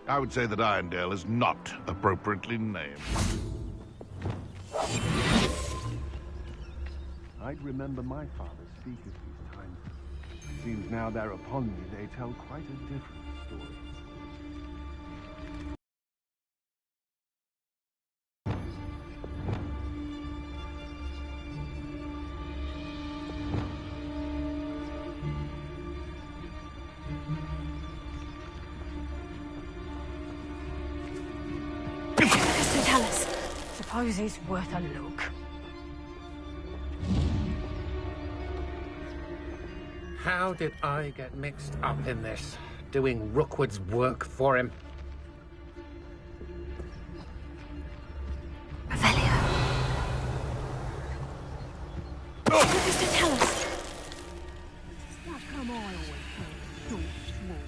I would say that Irondale is not appropriately named. I'd remember my father speak of these times. Seems now they're upon me, they tell quite a different story. Tell us. Suppose it's worth a look. How did I get mixed up in this? Doing Rookwood's work for him? Revelio. Just to tell us. How come I always feel so small?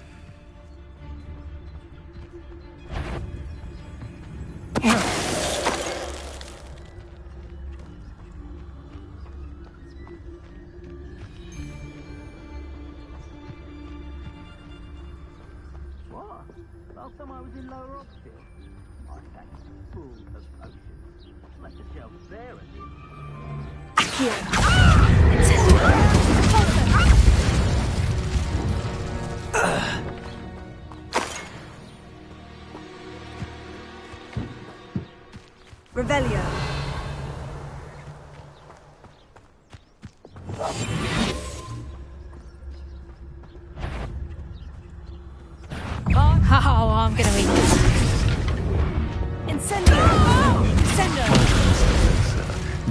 Last time I was in Lower Oxfield, my pack's full of potions. Left the shelves bare at Revelio. Oh, I'm gonna eat this. Incendio! Incendio!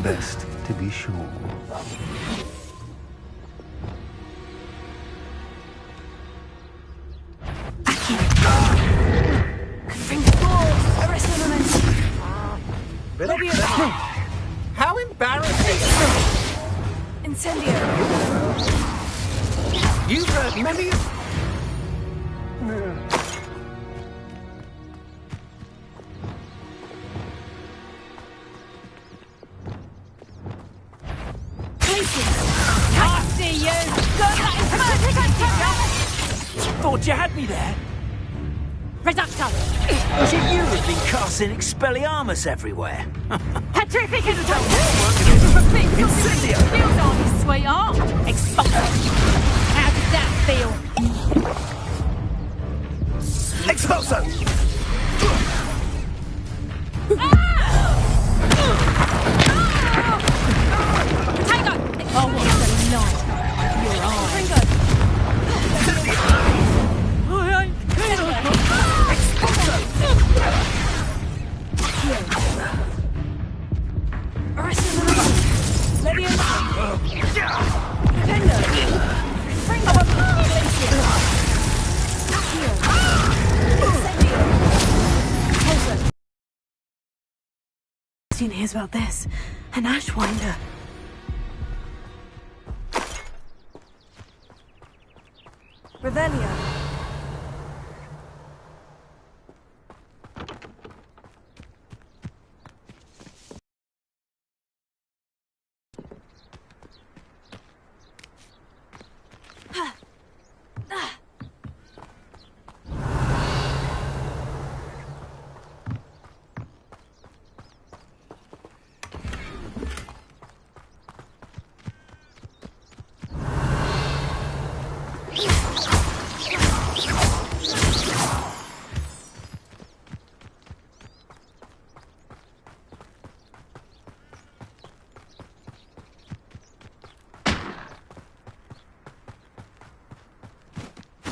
Best to be sure. Bring the balls! Arrest Really? How embarrassing! Incendio! You've heard many of... Thought you had me there. Reducto! Was it you who've been casting Expelliarmus everywhere? Petrificus! Incendio! Feels on his sweetheart! Expulso! How did that feel? Expulso! Tango! Oh, what a night! Your eyes! Ringo! Hears about this. An Ashwinder. Revelio.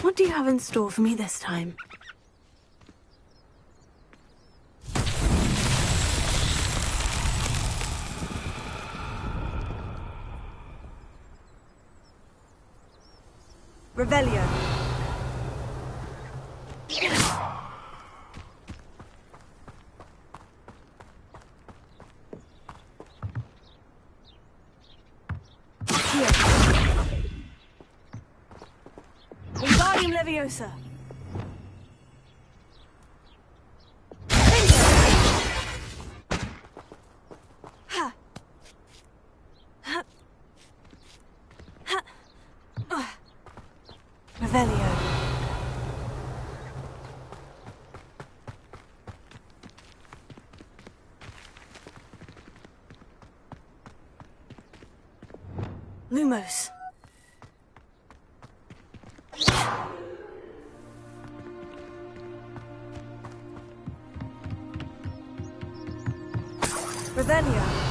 What do you have in store for me this time? Revelio. Wingardium Leviosa. Ha. Ha. Ha. Revelio. Lumos. Revelio.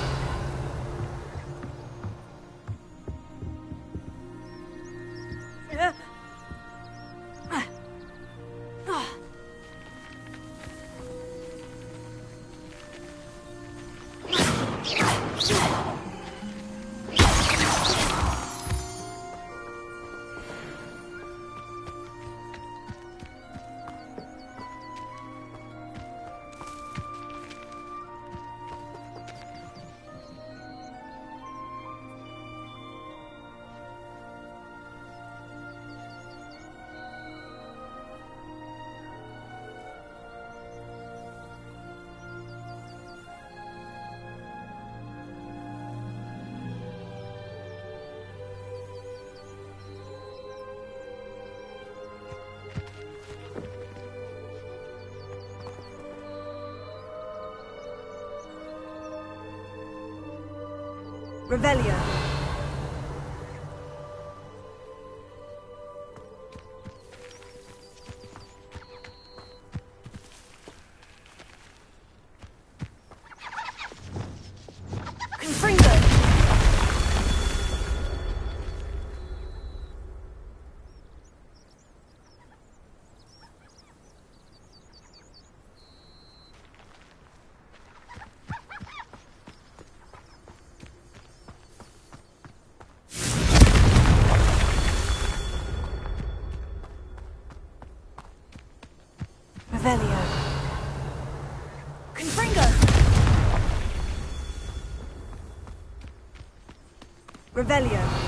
Revelio. Confringo. Revelio. Confringo. Revelio.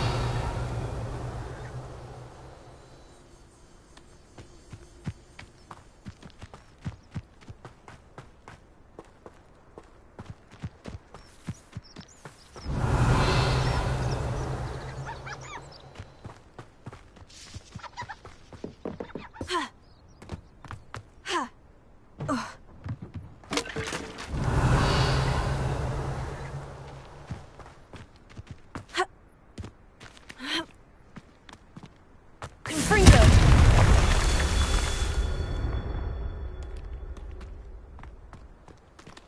Confringo.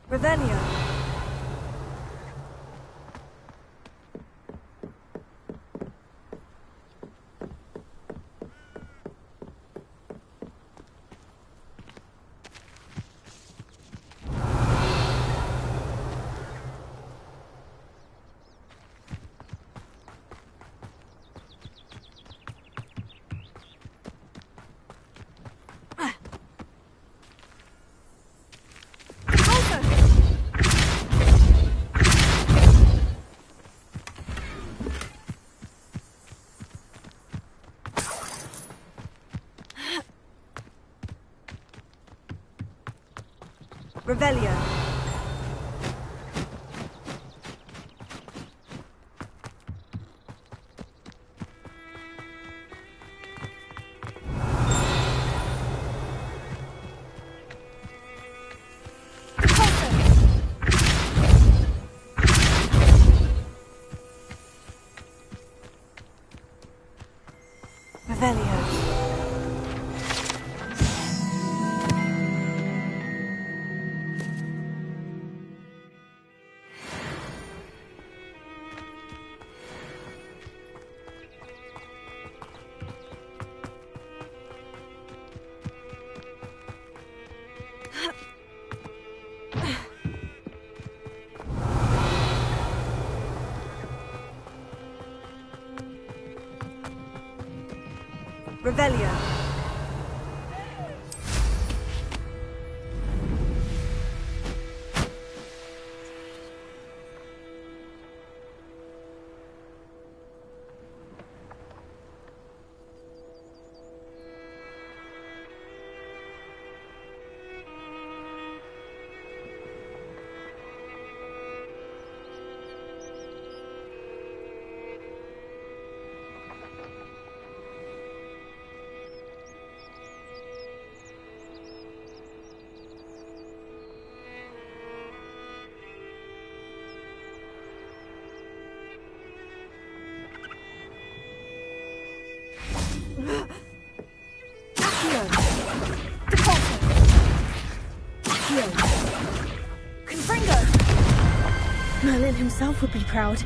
Revelio. Revelio. Revelio. Revelio. himself would be proud.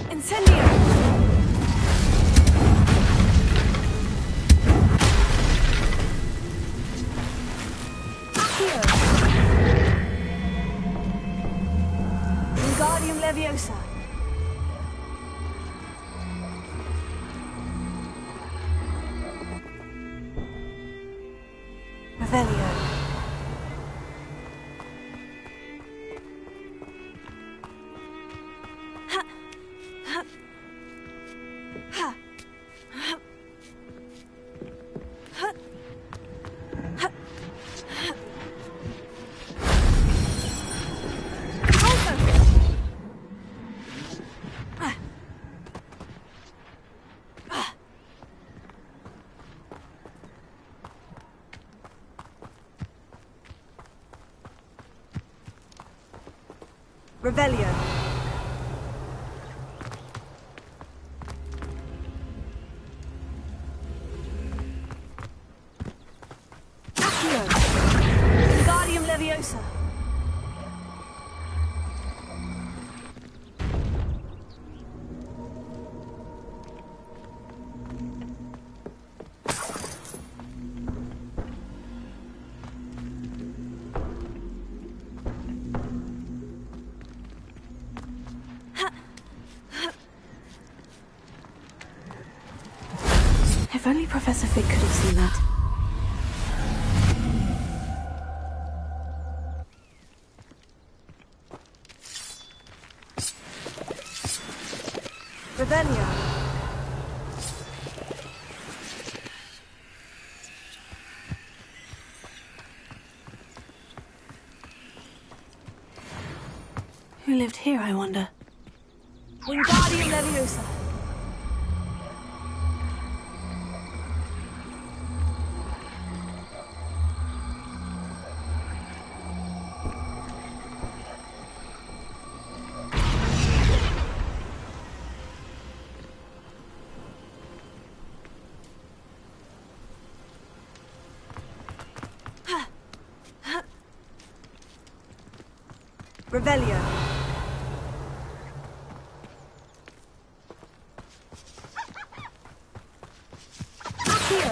Incendio! Accio! Wingardium Leviosa! Revelio! Revelio. Accio. Wingardium Leviosa. If only Professor Fig could have seen that. Revelio. Who lived here, I wonder? Wingardium Leviosa. Revelio. Accio.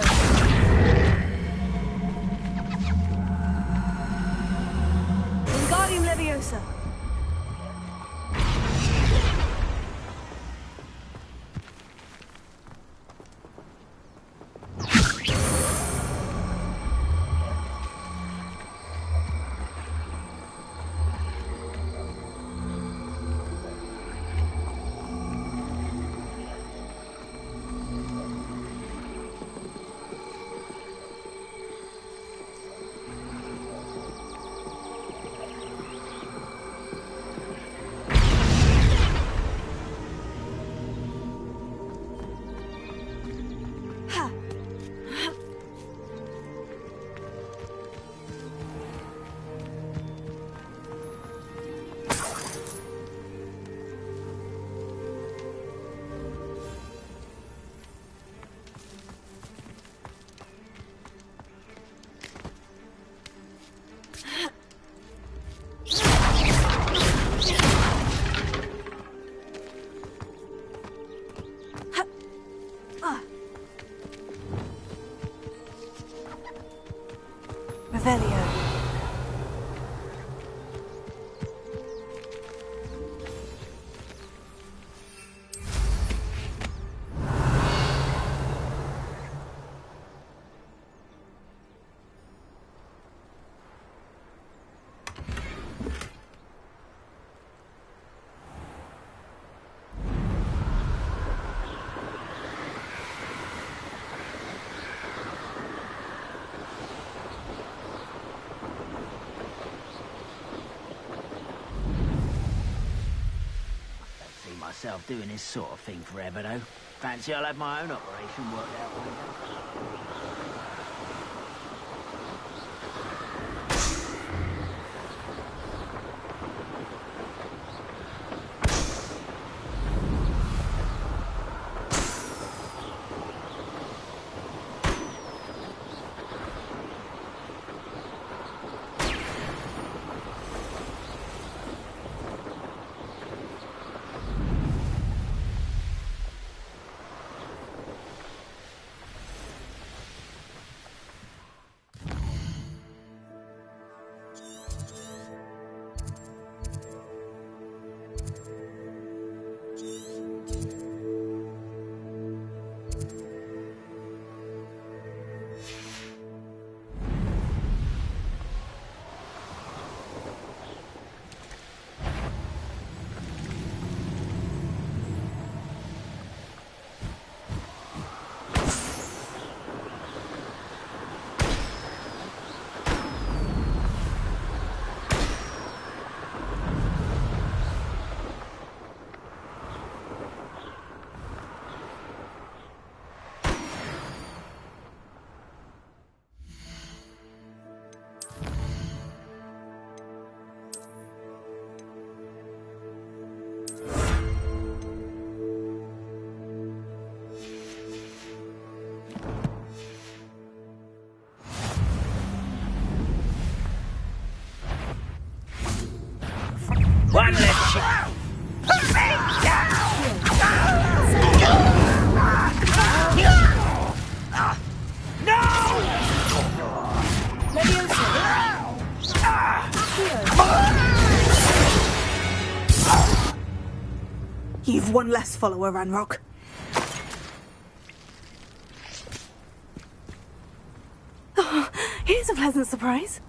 Wingardium Leviosa. Revelio. Myself doing this sort of thing forever, though. Fancy I'll have my own operation worked out one day. One less shot. You've one less follower, Ranrock. Oh, here's a pleasant surprise.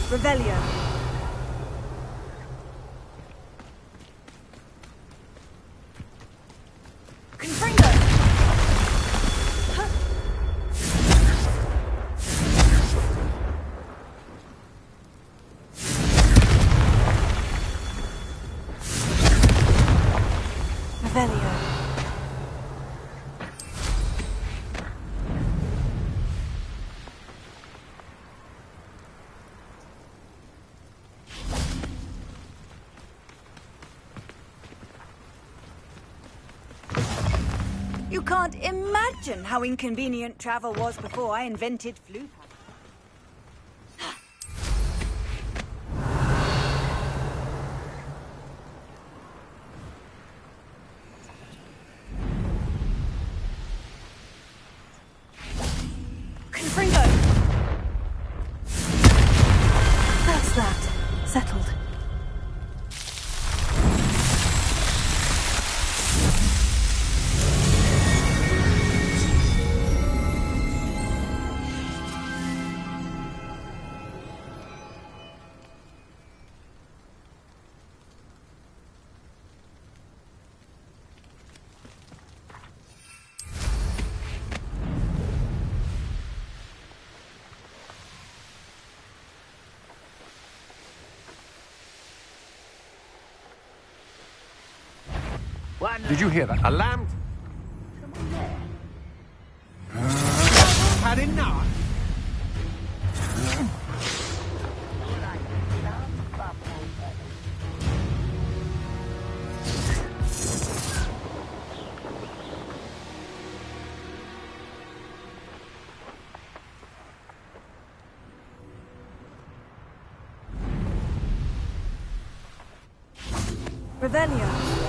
Revelio. Confringo. Revelio. You can't imagine how inconvenient travel was before I invented flu. Confringo! That's that. Settled. Did you hear that? A lamb? Had enough? Revelio.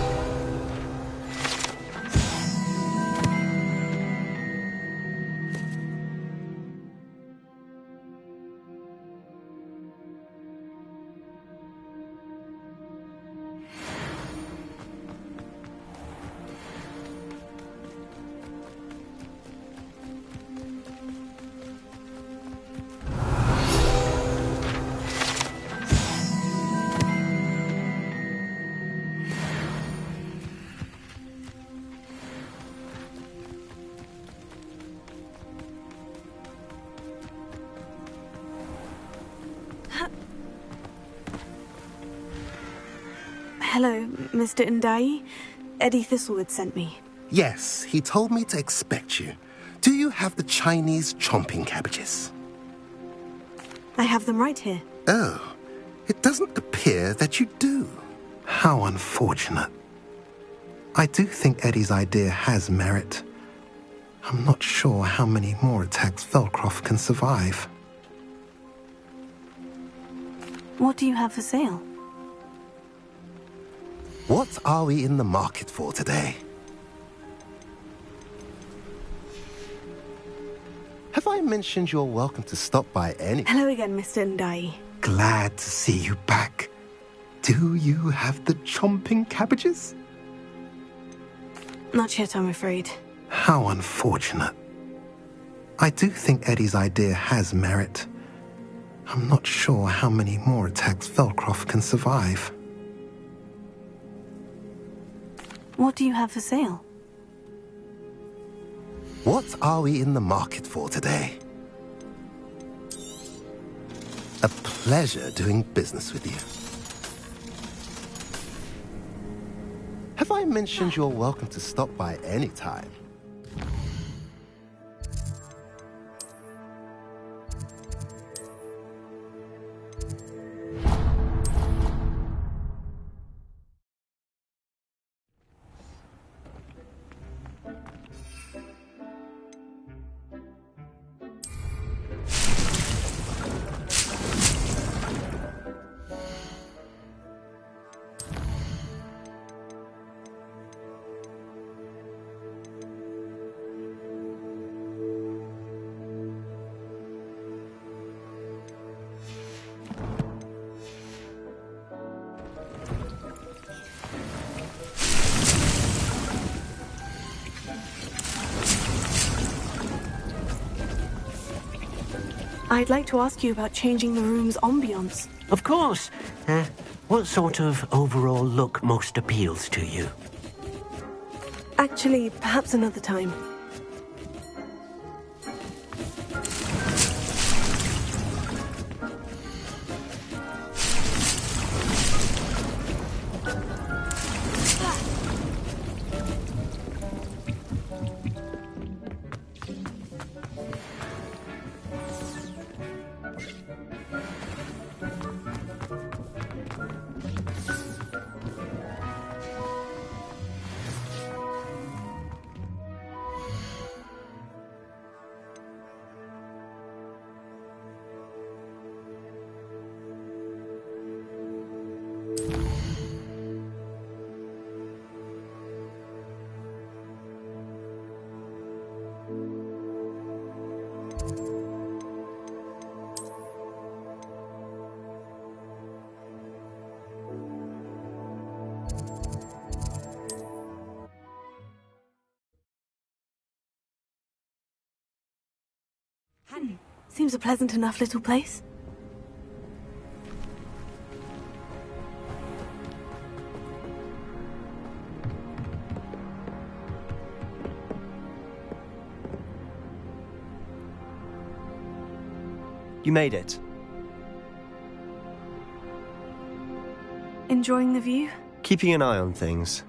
Hello, Mr. Indai. Eddie Thistlewood sent me. Yes, he told me to expect you. Do you have the Chinese chomping cabbages? I have them right here. Oh, it doesn't appear that you do. How unfortunate. I do think Eddie's idea has merit. I'm not sure how many more attacks Velcroft can survive. What do you have for sale? What are we in the market for today? Have I mentioned you're welcome to stop by any... Hello again, Mr. Indai. Glad to see you back. Do you have the chomping cabbages? Not yet, I'm afraid. How unfortunate. I do think Eddie's idea has merit. I'm not sure how many more attacks Velcroft can survive. What do you have for sale? What are we in the market for today? A pleasure doing business with you. Have I mentioned you're welcome to stop by any time? I'd like to ask you about changing the room's ambience. Of course. What sort of overall look most appeals to you? Actually, perhaps another time. Seems a pleasant enough little place. You made it. Enjoying the view? Keeping an eye on things.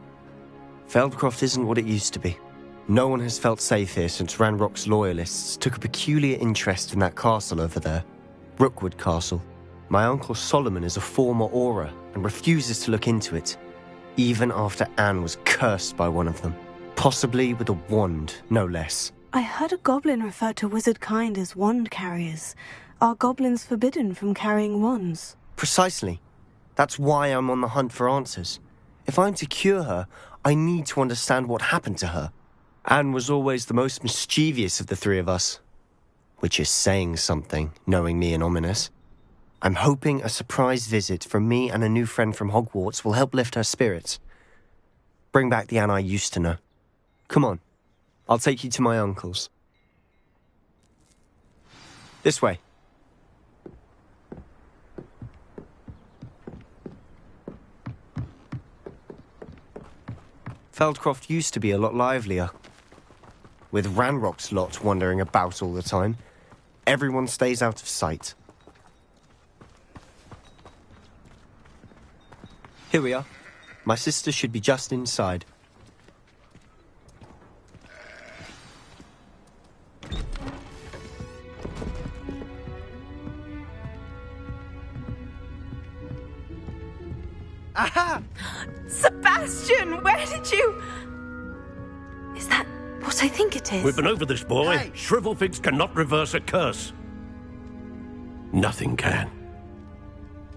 Feldcroft isn't what it used to be. No one has felt safe here since Ranrock's loyalists took a peculiar interest in that castle over there. Rookwood Castle. My uncle Solomon is a former Auror and refuses to look into it, even after Anne was cursed by one of them. Possibly with a wand, no less. I heard a goblin refer to wizard kind as wand carriers. Are goblins forbidden from carrying wands? Precisely. That's why I'm on the hunt for answers. If I'm to cure her, I need to understand what happened to her. Anne was always the most mischievous of the three of us. Which is saying something, knowing me and Ominous. I'm hoping a surprise visit from me and a new friend from Hogwarts will help lift her spirits. Bring back the Anne I used to know. Come on, I'll take you to my uncle's. This way. Feldcroft used to be a lot livelier. With Ranrock's lot wandering about all the time, everyone stays out of sight. Here we are. My sister should be just inside. Aha! Sebastian, where did you... Is that what I think it is? We've been over this, boy. Hey. Shrivelfigs cannot reverse a curse. Nothing can.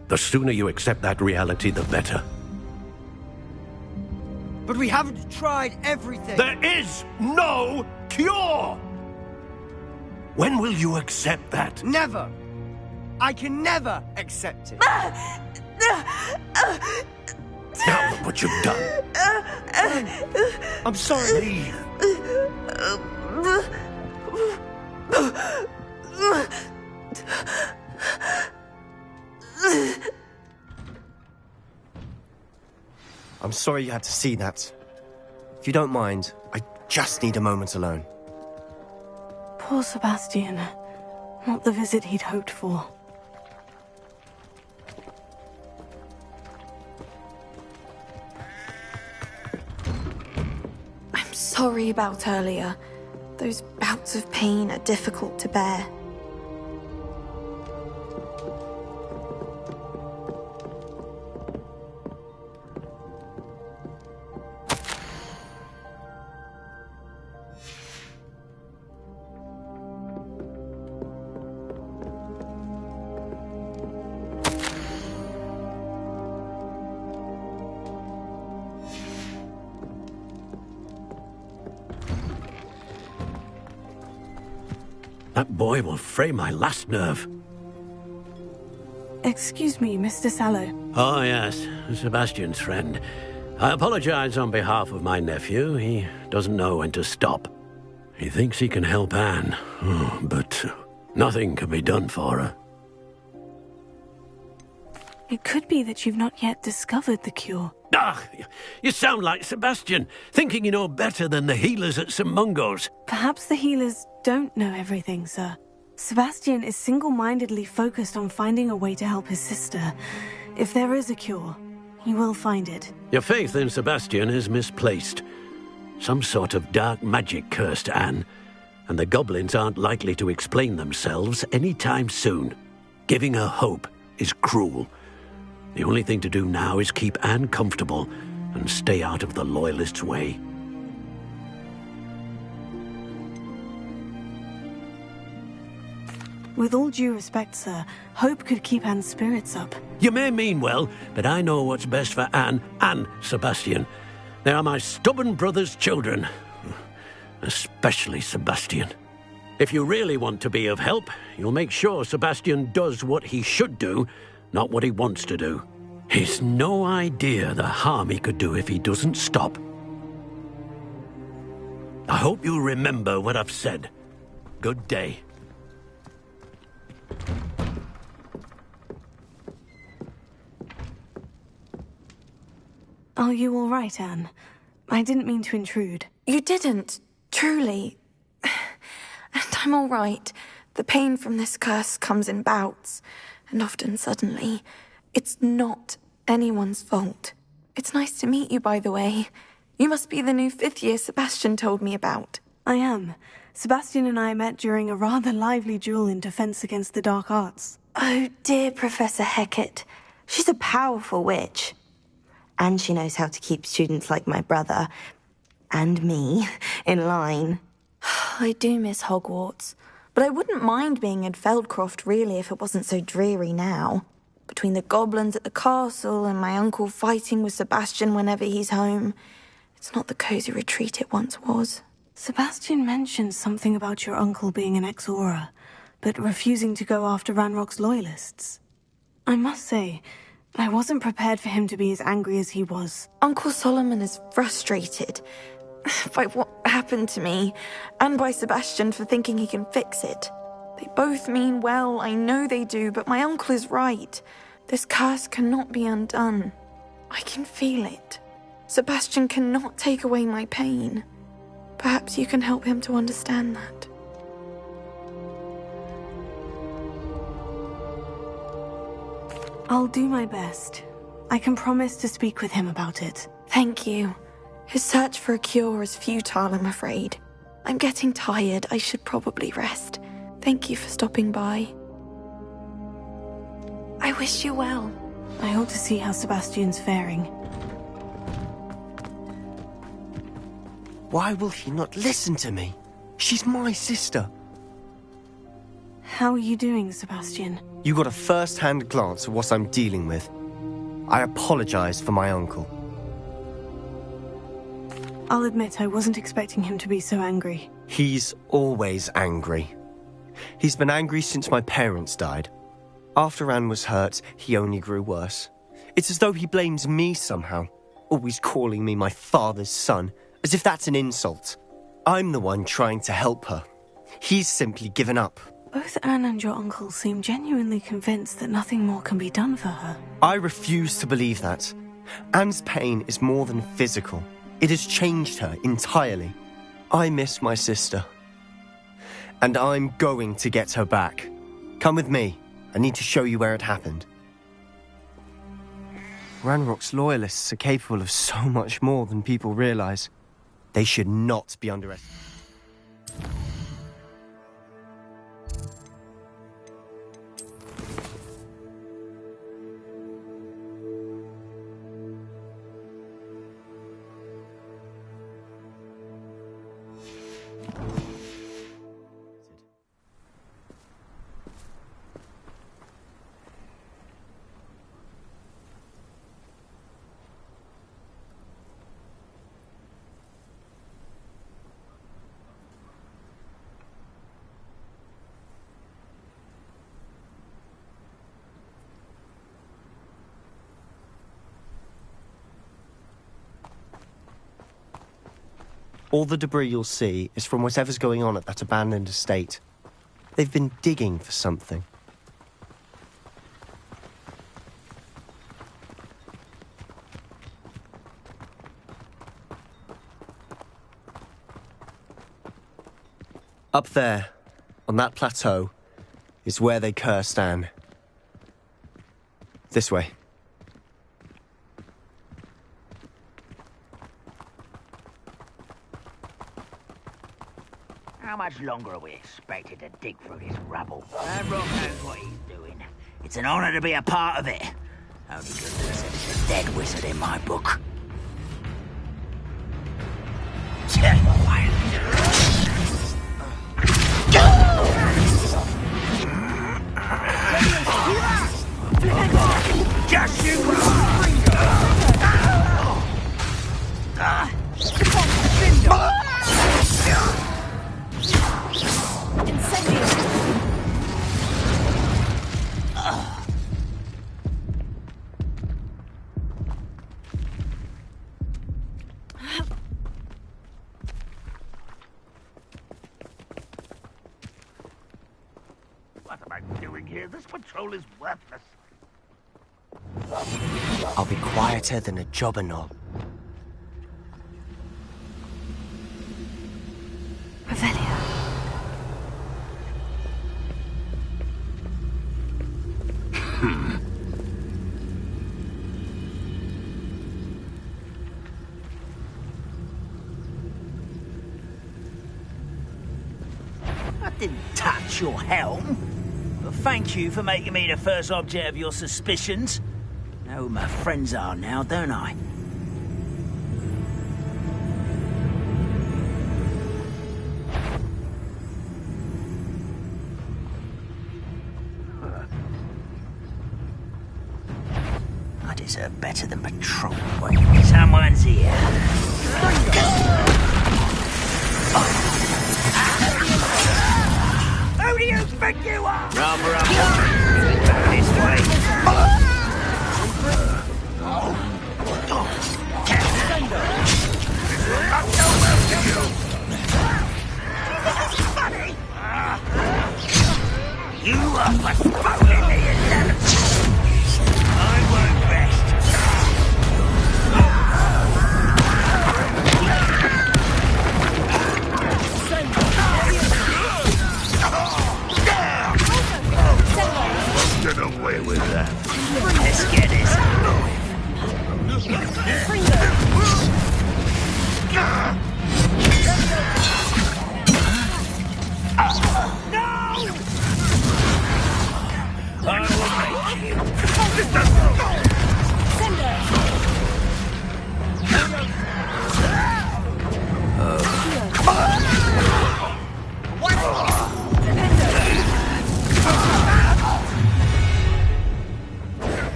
The sooner you accept that reality, the better. But we haven't tried everything. There is no cure! When will you accept that? Never. I can never accept it. Now look what you've done. I'm sorry. I'm sorry you had to see that. If you don't mind, I just need a moment alone. Poor Sebastian. Not the visit he'd hoped for. I'm sorry about earlier. Those bouts of pain are difficult to bear. That boy will fray my last nerve. Excuse me, Mr. Sallow. Oh, yes, Sebastian's friend. I apologize on behalf of my nephew. He doesn't know when to stop. He thinks he can help Anne, but Nothing can be done for her. It could be that you've not yet discovered the cure. Ah, you sound like Sebastian, thinking you know better than the healers at St. Mungo's. Perhaps the healers don't know everything, sir. Sebastian is single-mindedly focused on finding a way to help his sister. If there is a cure, he will find it. Your faith in Sebastian is misplaced. Some sort of dark magic cursed Anne, and the goblins aren't likely to explain themselves anytime soon. Giving her hope is cruel. The only thing to do now is keep Anne comfortable and stay out of the Loyalists' way. With all due respect, sir, hope could keep Anne's spirits up. You may mean well, but I know what's best for Anne and Sebastian. They are my stubborn brother's children. Especially Sebastian. If you really want to be of help, you'll make sure Sebastian does what he should do, not what he wants to do. He's no idea the harm he could do if he doesn't stop. I hope you'll remember what I've said. Good day. Are you all right, Anne? I didn't mean to intrude. You didn't, truly. And I'm all right. The pain from this curse comes in bouts, and often suddenly. It's not anyone's fault. It's nice to meet you, by the way. You must be the new 5th year Sebastian told me about. I am. Sebastian and I met during a rather lively duel in defense against the dark arts. Oh, dear Professor Hecat. She's a powerful witch. And she knows how to keep students like my brother, and me, in line. I do miss Hogwarts, but I wouldn't mind being in Feldcroft, really, if it wasn't so dreary now. Between the goblins at the castle and my uncle fighting with Sebastian whenever he's home, it's not the cosy retreat it once was. Sebastian mentioned something about your uncle being an ex-Auror, but refusing to go after Ranrock's Loyalists. I must say, I wasn't prepared for him to be as angry as he was. Uncle Solomon is frustrated by what happened to me, and by Sebastian for thinking he can fix it. They both mean well, I know they do, but my uncle is right. This curse cannot be undone. I can feel it. Sebastian cannot take away my pain. Perhaps you can help him to understand that. I'll do my best. I can promise to speak with him about it. Thank you. His search for a cure is futile, I'm afraid. I'm getting tired. I should probably rest. Thank you for stopping by. I wish you well. I ought to see how Sebastian's faring. Why will he not listen to me? She's my sister. How are you doing, Sebastian? You got a first-hand glance at what I'm dealing with. I apologize for my uncle. I'll admit I wasn't expecting him to be so angry. He's always angry. He's been angry since my parents died. After Anne was hurt, he only grew worse. It's as though he blames me somehow, always calling me my father's son, as if that's an insult. I'm the one trying to help her. He's simply given up. Both Anne and your uncle seem genuinely convinced that nothing more can be done for her. I refuse to believe that. Anne's pain is more than physical. It has changed her entirely. I miss my sister. And I'm going to get her back. Come with me. I need to show you where it happened. Ranrock's Loyalists are capable of so much more than people realize. They should not be underestimated. All the debris you'll see is from whatever's going on at that abandoned estate. They've been digging for something. Up there, on that plateau, is where they cursed Anne. This way. How much longer are we expected to dig through this rubble? Ranrock knows what he's doing. It's an honor to be a part of it. Only good news that he's a dead wizard in my book. Just you What am I doing here? This patrol is worthless. I'll be quieter than a jobberknoll. Revelio. I didn't touch your helm. But thank you for making me the first object of your suspicions. Know who my friends are now, don't I? I deserve better than patrol work. Someone's here. Who do you think you are? Rather up. This way. You are postponing the inevitable. I won't rest. Get away with that. Let's get this I will make you.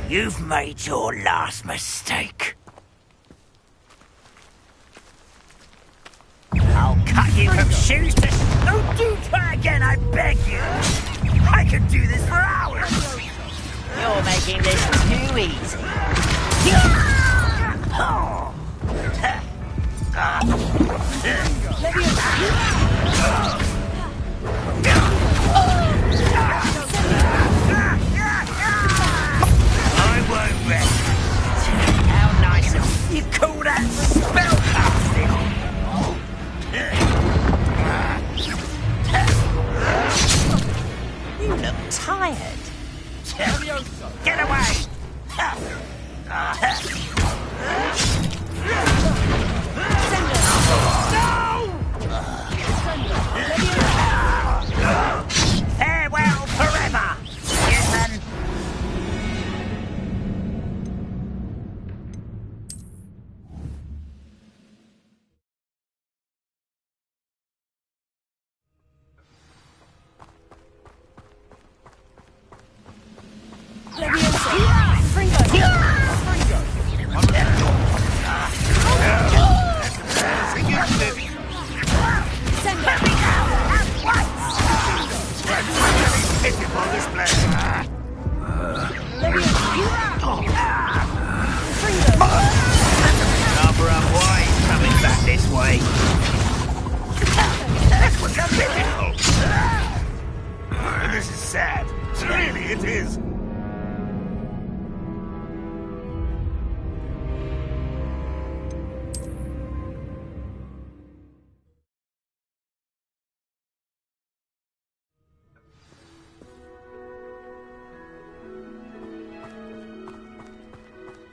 You've made your last mistake. I'll cut you from shoes to... Don't do try again, I beg you. I could do this for hours. You're making this too easy. I won't rest. How nice of you call that spellcasting? You look tired. Get away! Farewell forever, Ethan!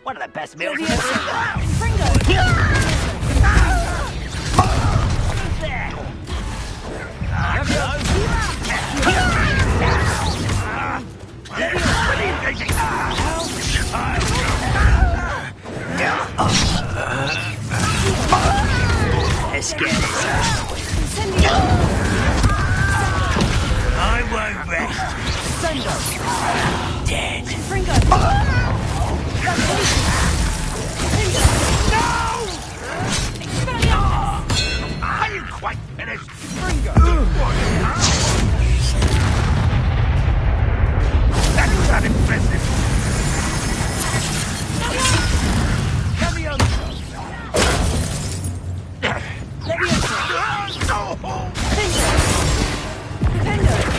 One of the best meals. Let's get this out. I won't rest. Dead. Are you quite finished? That's not impressive.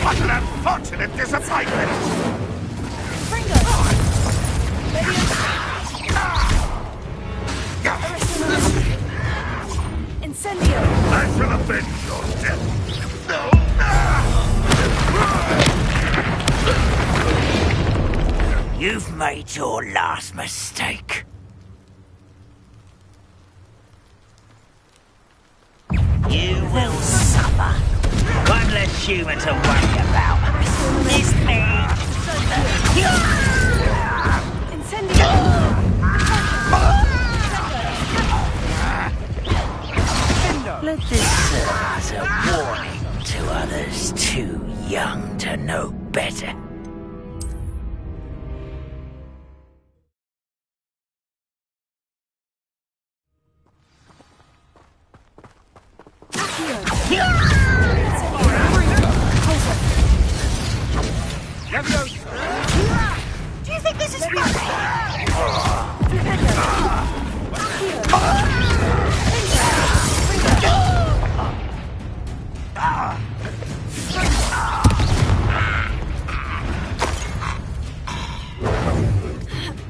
What an unfortunate disappointment! Incendio! I shall avenge your death! No! You've made your last mistake. You will suffer. One less human to worry about. Miss me! Let this serve as a warning to others too young to know better. Do you think this is funny?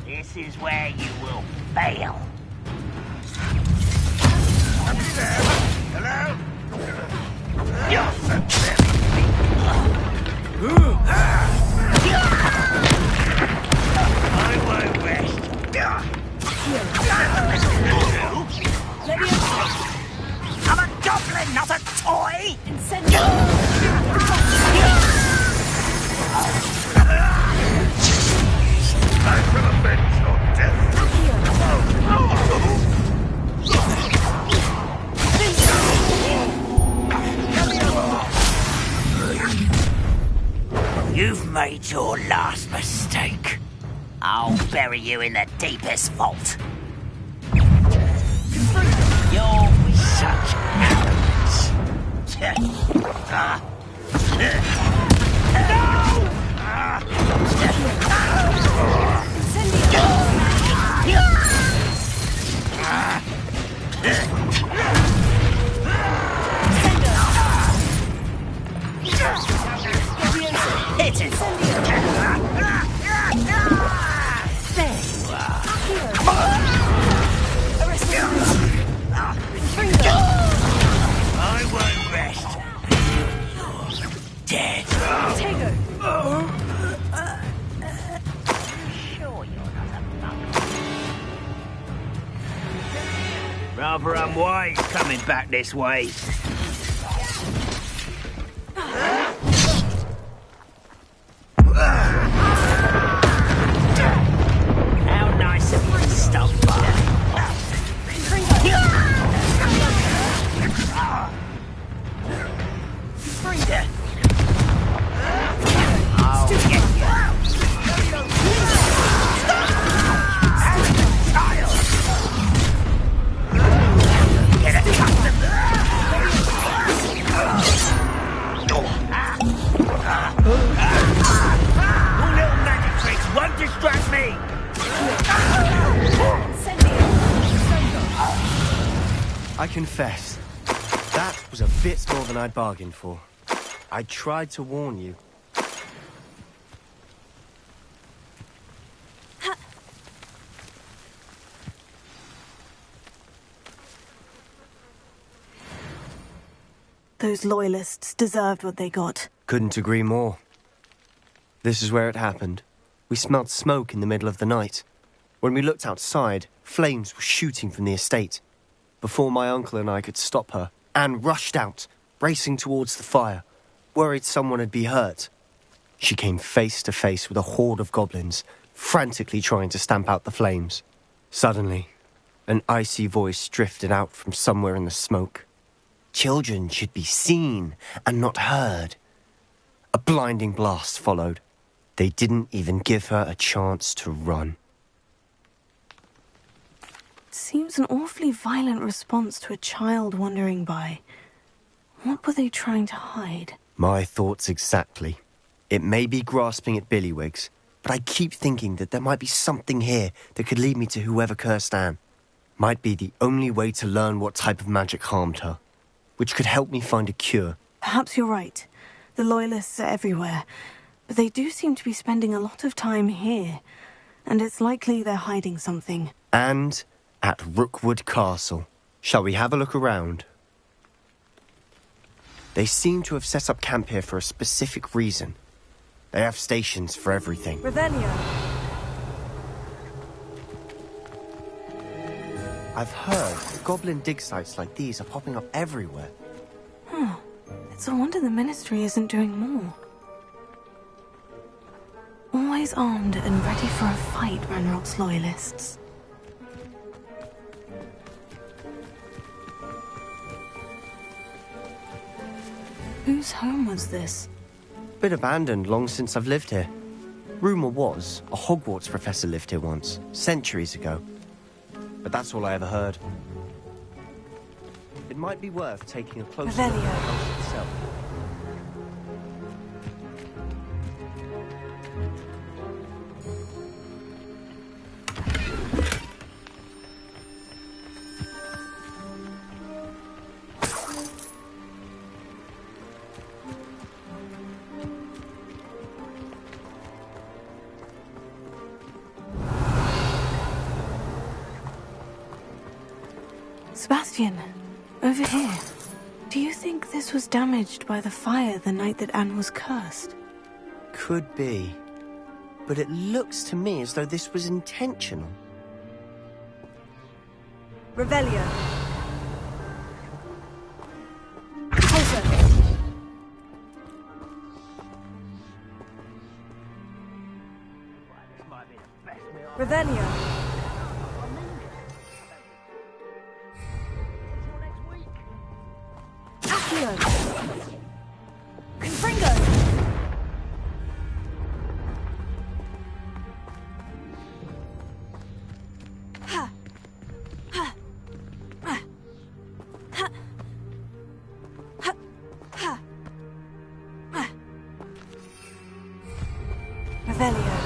This is where you will fail. Hello? You're so I won't rest. I'm a goblin, not a toy! I shall avenge your death. You've made your last mistake. I'll bury you in the deepest vault. You're such arrogance. Hit it! There you are. I won't rest. You're dead. Sure you're not a bug. Rather unwise coming back this way. How nice of you to stop by. I'll get you. Get accustomed. Your little magic tricks won't distract me. I confess, that was a bit more than I'd bargained for. I tried to warn you. Those loyalists deserved what they got. Couldn't agree more. This is where it happened. We smelled smoke in the middle of the night. When we looked outside, flames were shooting from the estate. Before my uncle and I could stop her, Anne rushed out, racing towards the fire, worried someone had been hurt. She came face to face with a horde of goblins, frantically trying to stamp out the flames. Suddenly, an icy voice drifted out from somewhere in the smoke. Children should be seen and not heard. A blinding blast followed. They didn't even give her a chance to run. It seems an awfully violent response to a child wandering by. What were they trying to hide? My thoughts exactly. It may be grasping at Billywigs, but I keep thinking that there might be something here that could lead me to whoever cursed Anne. Might be the only way to learn what type of magic harmed her, which could help me find a cure. Perhaps you're right. The Loyalists are everywhere, but they do seem to be spending a lot of time here, and it's likely they're hiding something. And at Rookwood Castle. Shall we have a look around? They seem to have set up camp here for a specific reason. They have stations for everything. Revelio. I've heard goblin dig sites like these are popping up everywhere. It's a wonder the Ministry isn't doing more. Always armed and ready for a fight, Ranrock's Loyalists. Whose home was this? Been abandoned long since I've lived here. Rumour was a Hogwarts professor lived here once, centuries ago. But that's all I ever heard. It might be worth taking a closer look at the house itself. Sebastian, over here. Do you think this was damaged by the fire the night that Anne was cursed? Could be. But it looks to me as though this was intentional. Revelio. Closer. Revelio. Accio. Confringo. Ha. Ha. Ha. Ha. Ha. Ha. Ha. Revelio.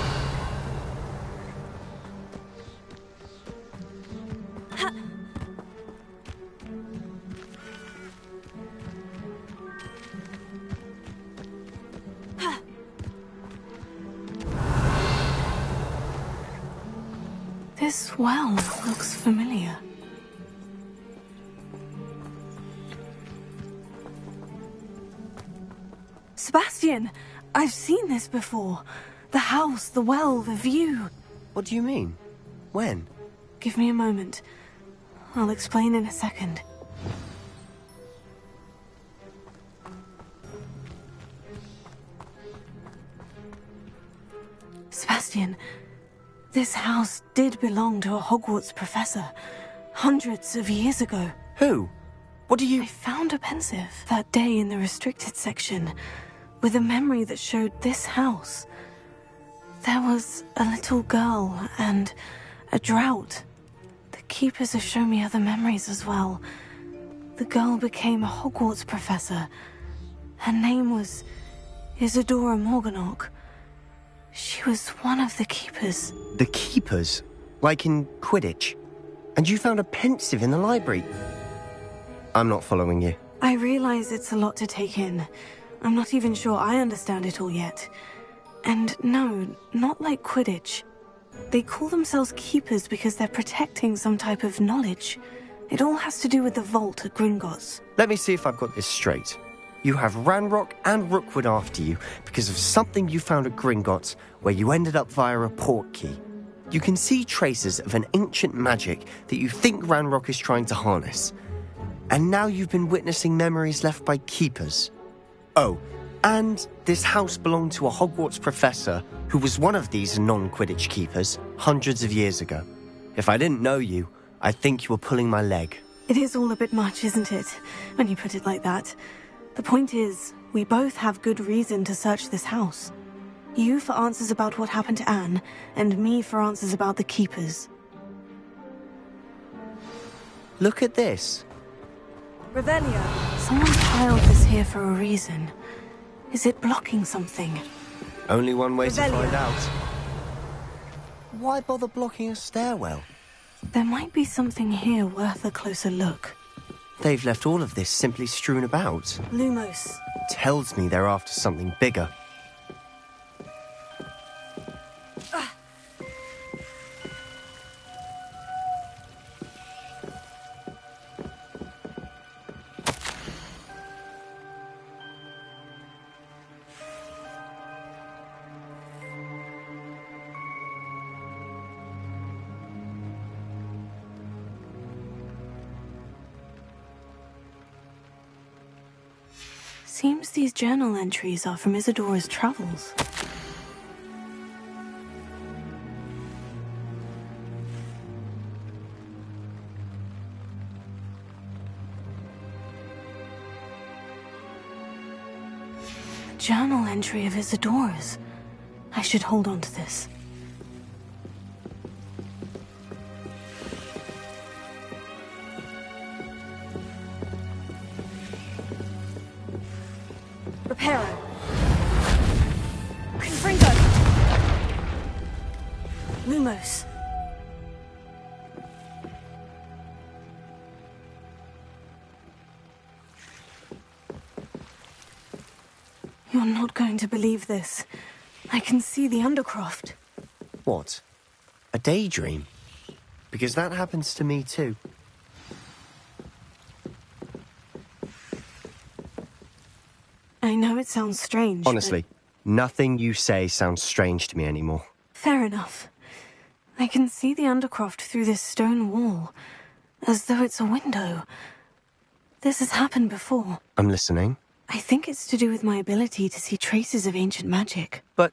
Ha. Ha. This well looks familiar. Sebastian, I've seen this before. The house, the well, the view. What do you mean? When? Give me a moment. I'll explain in a second. Sebastian, this house did belong to a Hogwarts professor, hundreds of years ago. Who? What do you... I found a pensive that day in the restricted section, with a memory that showed this house. There was a little girl and a drought. The keepers have shown me other memories as well. The girl became a Hogwarts professor. Her name was Isadora Morganach. She was one of the keepers. The keepers? Like in Quidditch? And you found a pensive in the library? I'm not following you. I realize it's a lot to take in. I'm not even sure I understand it all yet. And no, not like Quidditch. They call themselves keepers because they're protecting some type of knowledge. It all has to do with the vault at Gringotts. Let me see if I've got this straight. You have Ranrock and Rookwood after you because of something you found at Gringotts where you ended up via a port key. You can see traces of an ancient magic that you think Ranrock is trying to harness. And now you've been witnessing memories left by keepers. Oh, and this house belonged to a Hogwarts professor who was one of these non-Quidditch keepers hundreds of years ago. If I didn't know you, I'd think you were pulling my leg. It is all a bit much, isn't it, when you put it like that? The point is, we both have good reason to search this house. You for answers about what happened to Anne, and me for answers about the keepers. Look at this. Revelio. Someone piled this here for a reason. Is it blocking something? Only one way to Revelio. find out. Why bother blocking a stairwell? There might be something here worth a closer look. They've left all of this simply strewn about. Lumos. Tells me they're after something bigger. Seems these journal entries are from Isadora's travels. A journal entry of Isadora's. I should hold on to this. Reparo. Confringo. Lumos. You're not going to believe this. I can see the Undercroft. What? A daydream? Because that happens to me too. I know it sounds strange. Honestly, nothing you say sounds strange to me anymore. Fair enough. I can see the Undercroft through this stone wall, as though it's a window. This has happened before. I'm listening. I think it's to do with my ability to see traces of ancient magic. But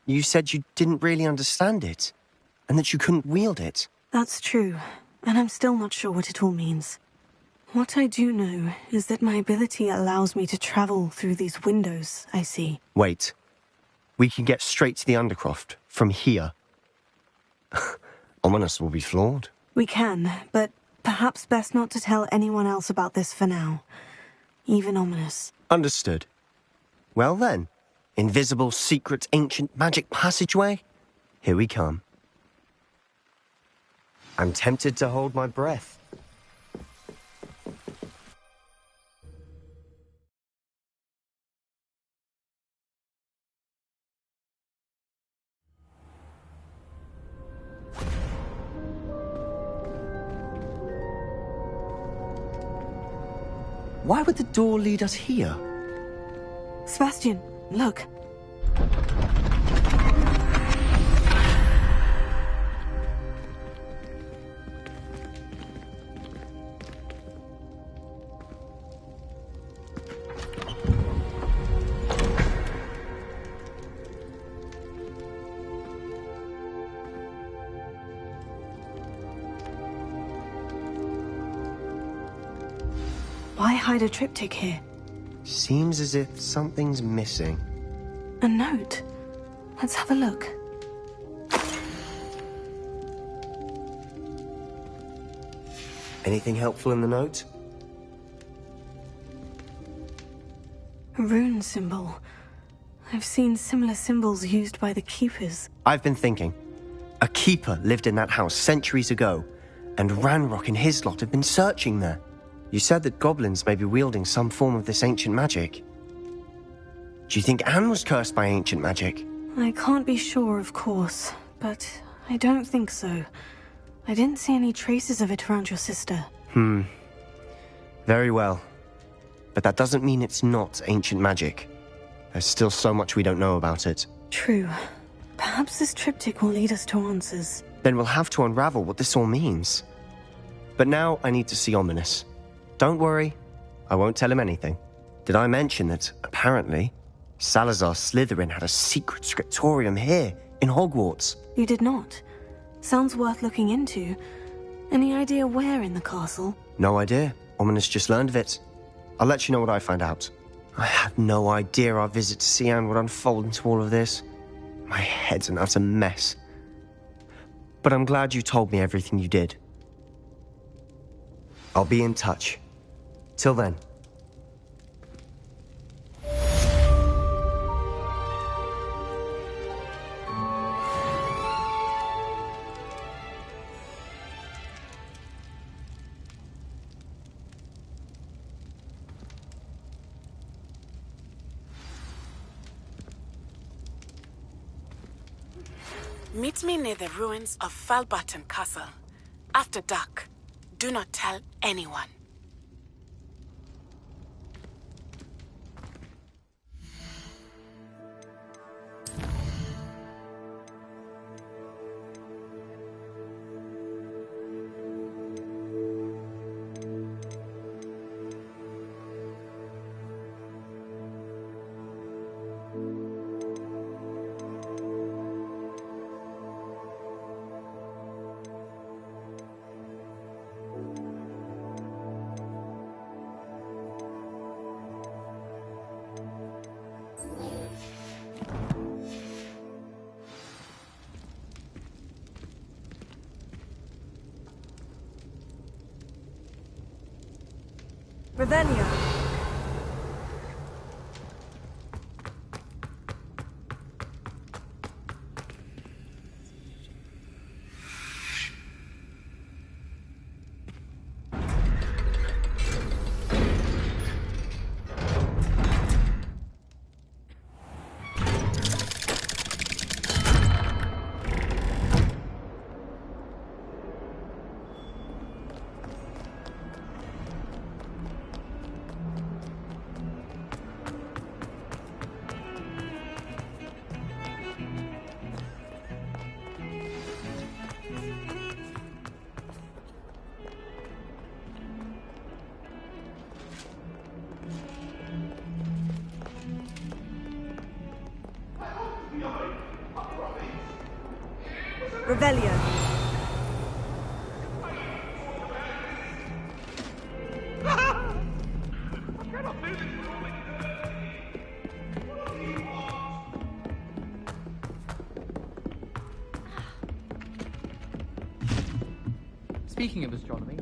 you said you didn't really understand it, and that you couldn't wield it. That's true, and I'm still not sure what it all means. What I do know is that my ability allows me to travel through these windows I see. Wait. We can get straight to the Undercroft from here. Ominous will be flawed. We can, but perhaps best not to tell anyone else about this for now. Even Ominous. Understood. Well then, invisible, secret, ancient magic passageway? Here we come. I'm tempted to hold my breath. Why would the door lead us here? Sebastian, look. Why hide a triptych here? Seems as if something's missing. A note. Let's have a look. Anything helpful in the note? A rune symbol. I've seen similar symbols used by the keepers. I've been thinking. A keeper lived in that house centuries ago, and Ranrock and his lot have been searching there. You said that goblins may be wielding some form of this ancient magic. Do you think Anne was cursed by ancient magic? I can't be sure, of course, but I don't think so. I didn't see any traces of it around your sister. Very well. But that doesn't mean it's not ancient magic. There's still so much we don't know about it. True. Perhaps this triptych will lead us to answers. Then we'll have to unravel what this all means. But now I need to see Ominous. Don't worry, I won't tell him anything. Did I mention that, apparently, Salazar Slytherin had a secret scriptorium here, in Hogwarts? You did not. Sounds worth looking into. Any idea where in the castle? No idea. Ominous just learned of it. I'll let you know what I find out. I had no idea our visit to Cian would unfold into all of this. My head's an utter mess. But I'm glad you told me everything you did. I'll be in touch. Till then. Meet me near the ruins of Falbarton Castle. After dark. Do not tell anyone. Revelio. Revelio. Speaking of astronomy,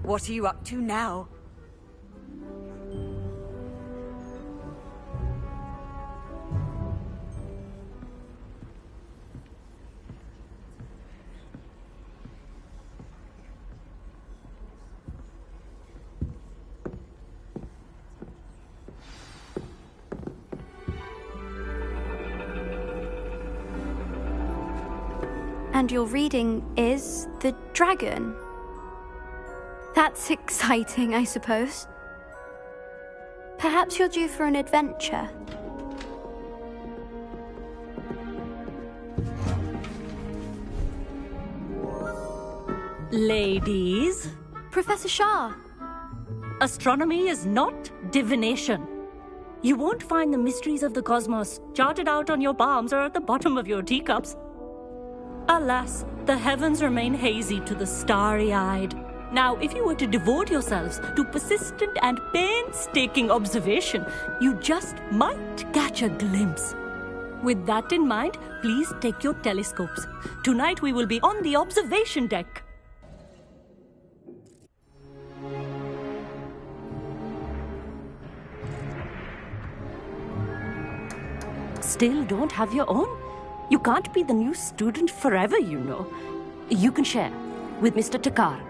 What are you up to now? And your reading is The Dragon. That's exciting, I suppose. Perhaps you're due for an adventure. Ladies. Professor Shah. Astronomy is not divination. You won't find the mysteries of the cosmos charted out on your palms or at the bottom of your teacups. Alas, the heavens remain hazy to the starry-eyed. Now, if you were to devote yourselves to persistent and painstaking observation, you just might catch a glimpse. With that in mind, please take your telescopes. Tonight we will be on the observation deck. Still don't have your own? You can't be the new student forever, you know. You can share with Mr. Takar.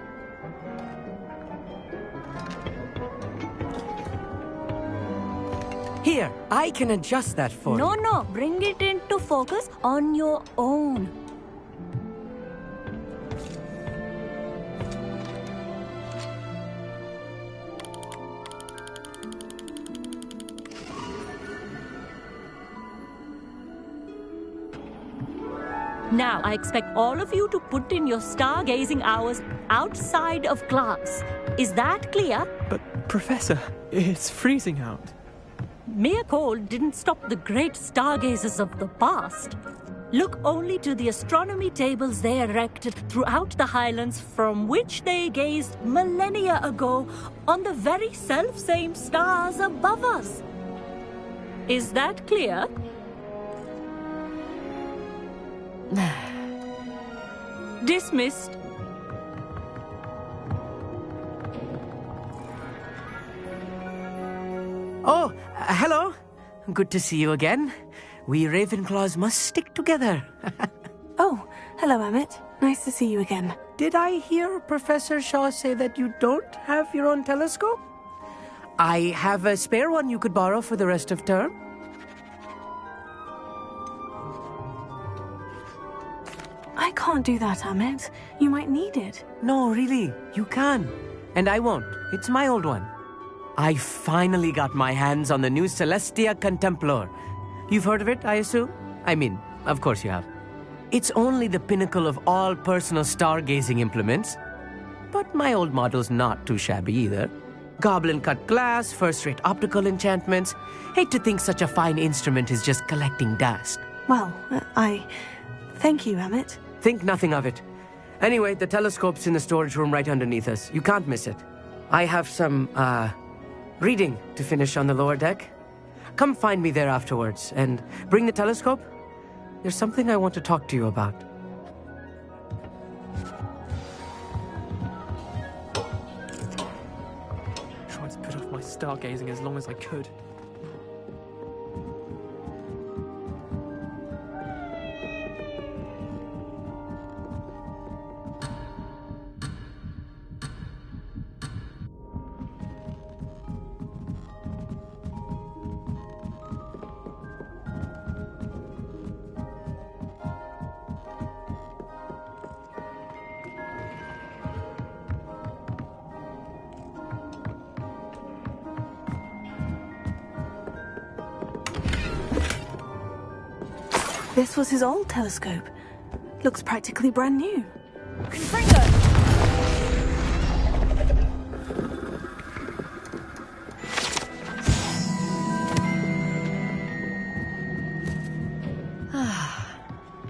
Here, I can adjust that for you. No, bring it into focus on your own. Now, I expect all of you to put in your stargazing hours outside of class. Is that clear? But, Professor, it's freezing out. Mere cold didn't stop the great stargazers of the past. Look only to the astronomy tables they erected throughout the highlands from which they gazed millennia ago on the very self-same stars above us. Is that clear? Dismissed. Oh, hello. Good to see you again. We Ravenclaws must stick together. Oh, hello, Emmett. Nice to see you again. Did I hear Professor Shaw say that you don't have your own telescope? I have a spare one you could borrow for the rest of term. I can't do that, Emmett. You might need it. No, really, you can. And I won't. It's my old one. I finally got my hands on the new Celestia Contemplar. You've heard of it, I assume? I mean, of course you have. It's only the pinnacle of all personal stargazing implements. But my old model's not too shabby either. Goblin-cut glass, first-rate optical enchantments. Hate to think such a fine instrument is just collecting dust. Well, thank you, Emmett. Think nothing of it. Anyway, the telescope's in the storage room right underneath us. You can't miss it. I have some, reading to finish on the lower deck. Come find me there afterwards, and bring the telescope. There's something I want to talk to you about. Tried to put off my stargazing as long as I could. This was his old telescope. Looks practically brand new.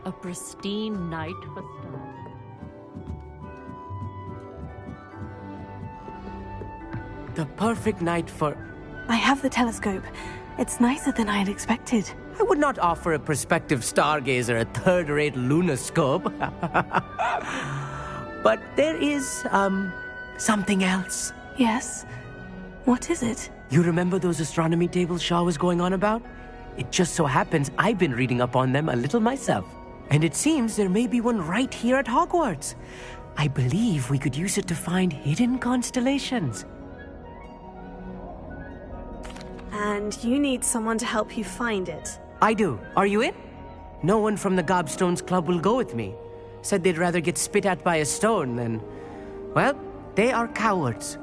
A pristine night for stars. The perfect night for... I have the telescope. It's nicer than I had expected. I would not offer a prospective stargazer a third-rate lunoscope. But there is, something else. Yes? What is it? You remember those astronomy tables Shaw was going on about? It just so happens I've been reading up on them a little myself. And it seems there may be one right here at Hogwarts. I believe we could use it to find hidden constellations. And you need someone to help you find it. I do. Are you in? No one from the Gobstones Club will go with me. Said they'd rather get spit at by a stone than... Well, they are cowards.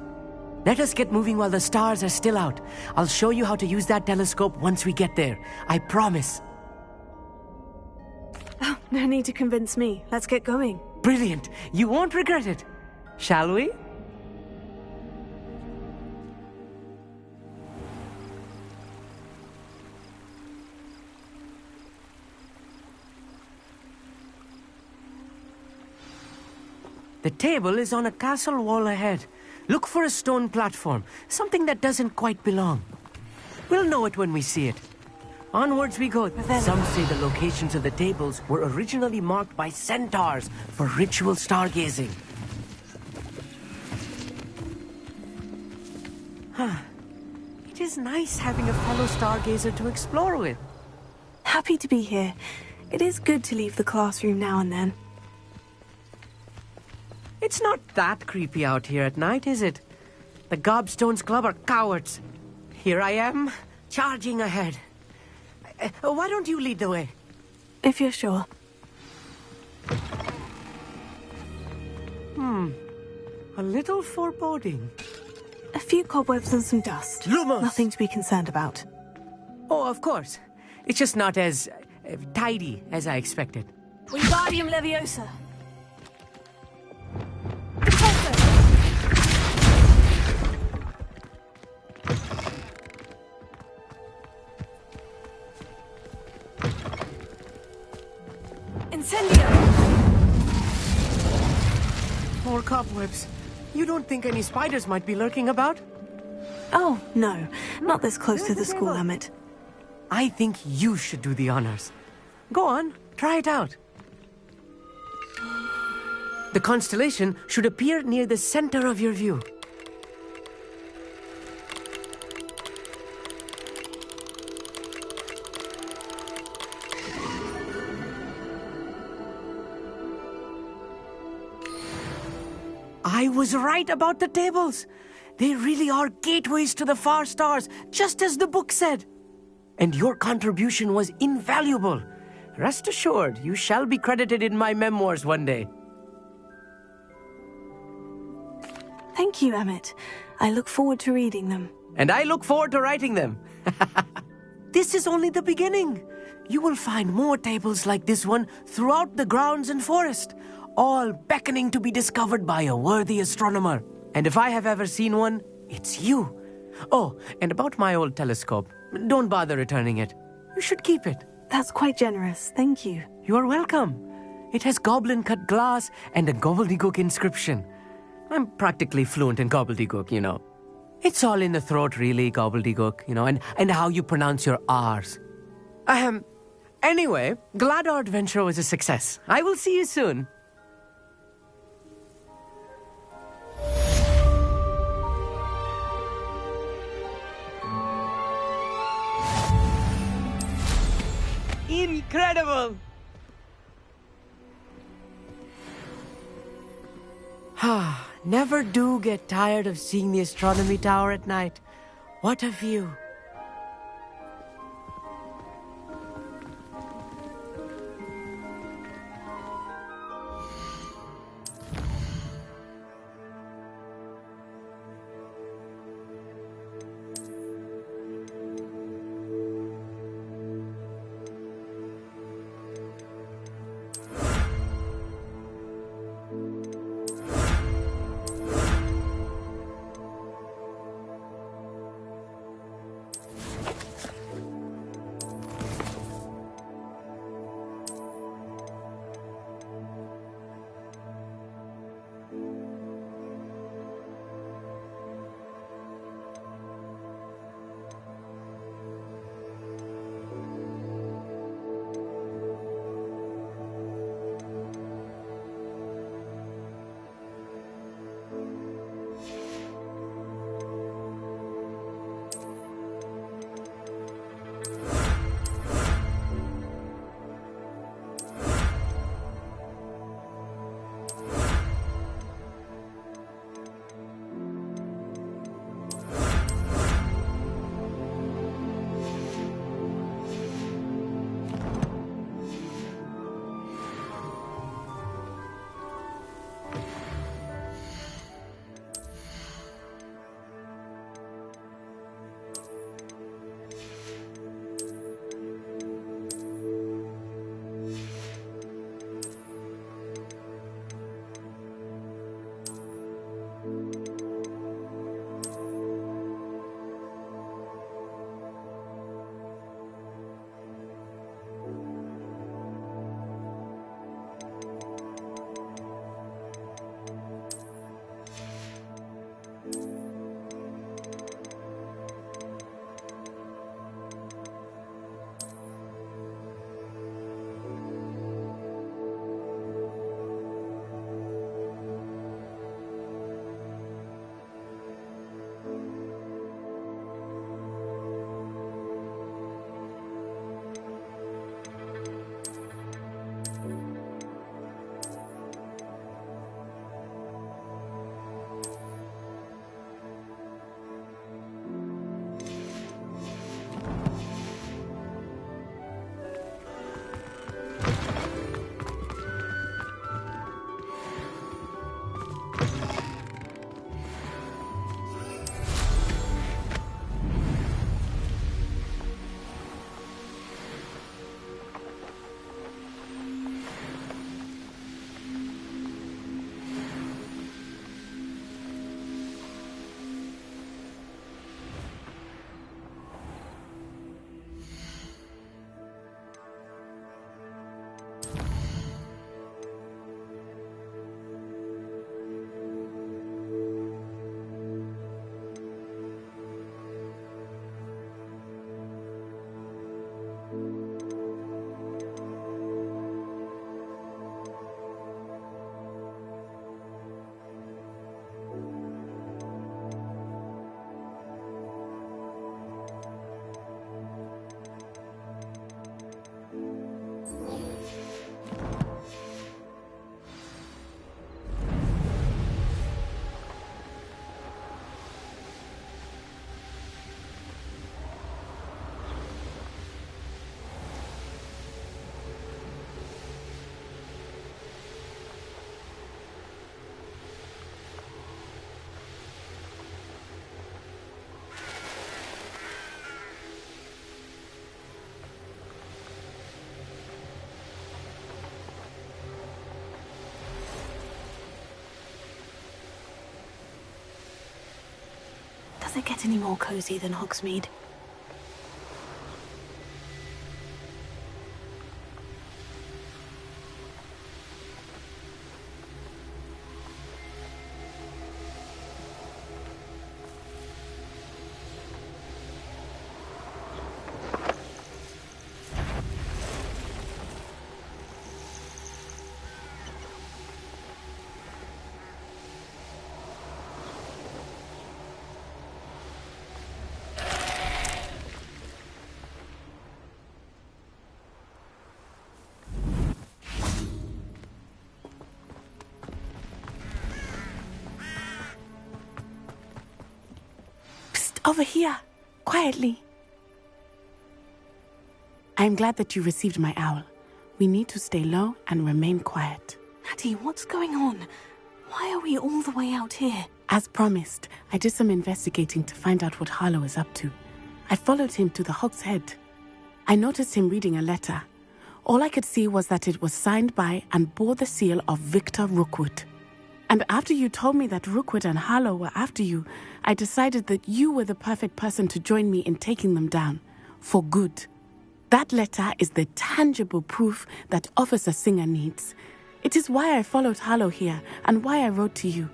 Let us get moving while the stars are still out. I'll show you how to use that telescope once we get there. I promise. Oh, no need to convince me. Let's get going. Brilliant. You won't regret it. Shall we? The table is on a castle wall ahead. Look for a stone platform, something that doesn't quite belong. We'll know it when we see it. Onwards we go. Some say the locations of the tables were originally marked by centaurs for ritual stargazing. It is nice having a fellow stargazer to explore with. Happy to be here. It is good to leave the classroom now and then. It's not that creepy out here at night, is it? The Gobstones Club are cowards. Here I am, charging ahead. Why don't you lead the way? If you're sure. A little foreboding. A few cobwebs and some dust. Lumos! Nothing to be concerned about. Oh, of course. It's just not as tidy as I expected. Wingardium Leviosa. Incendio! More cobwebs. You don't think any spiders might be lurking about? Oh, no. Not this close to the school, Emmett. I think you should do the honors. Go on, try it out. The constellation should appear near the center of your view. I was right about the tables. They really are gateways to the far stars, just as the book said. And your contribution was invaluable. Rest assured, you shall be credited in my memoirs one day. Thank you, Emmett. I look forward to reading them. And I look forward to writing them. This is only the beginning. You will find more tables like this one throughout the grounds and forest, all beckoning to be discovered by a worthy astronomer. And if I have ever seen one, it's you. Oh, and about my old telescope, don't bother returning it. You should keep it. That's quite generous, thank you. You're welcome. It has goblin-cut glass and a gobbledygook inscription. I'm practically fluent in gobbledygook, you know. It's all in the throat, really, gobbledygook, you know, and how you pronounce your R's. Anyway, glad our adventure was a success. I will see you soon. Incredible! Never do get tired of seeing the astronomy tower at night. What a view. Does it get any more cozy than Hogsmeade? Over here, quietly. I'm glad that you received my owl. We need to stay low and remain quiet. Natty, what's going on? Why are we all the way out here? As promised, I did some investigating to find out what Harlow is up to. I followed him to the Hog's Head. I noticed him reading a letter. All I could see was that it was signed by and bore the seal of Victor Rookwood. And after you told me that Rookwood and Harlow were after you, I decided that you were the perfect person to join me in taking them down. For good. That letter is the tangible proof that Officer Singer needs. It is why I followed Harlow here and why I wrote to you.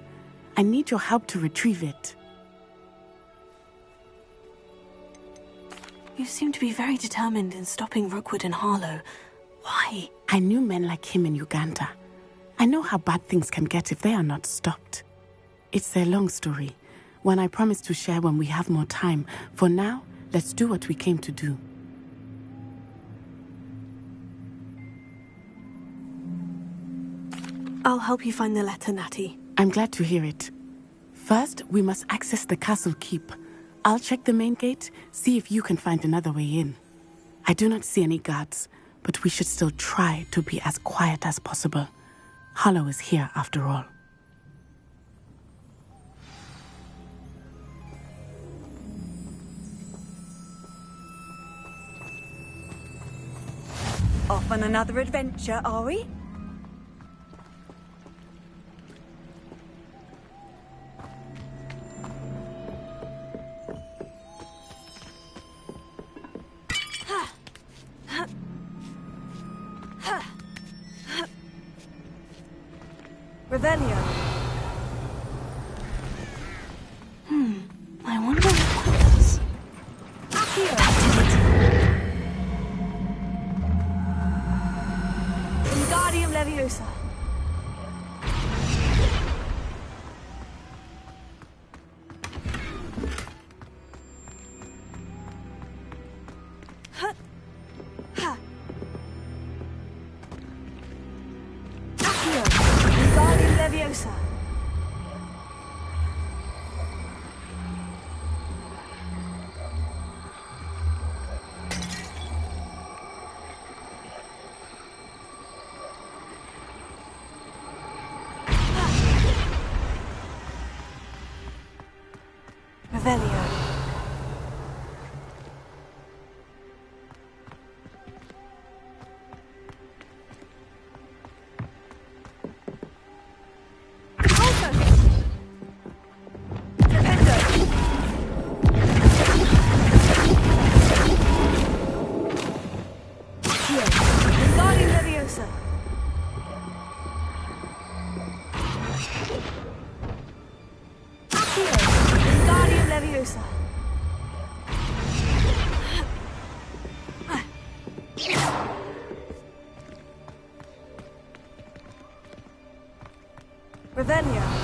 I need your help to retrieve it. You seem to be very determined in stopping Rookwood and Harlow. Why? I knew men like him in Uganda. I know how bad things can get if they are not stopped. It's a long story, one I promise to share when we have more time. For now, let's do what we came to do. I'll help you find the letter, Natty. I'm glad to hear it. First, we must access the castle keep. I'll check the main gate, see if you can find another way in. I do not see any guards, but we should still try to be as quiet as possible. Harlow is here after all. Off on another adventure, are we? Revelio. I wonder what that does. Accio. Wingardium Leviosa. Accio. Wingardium Leviosa. Revelio. Revelio.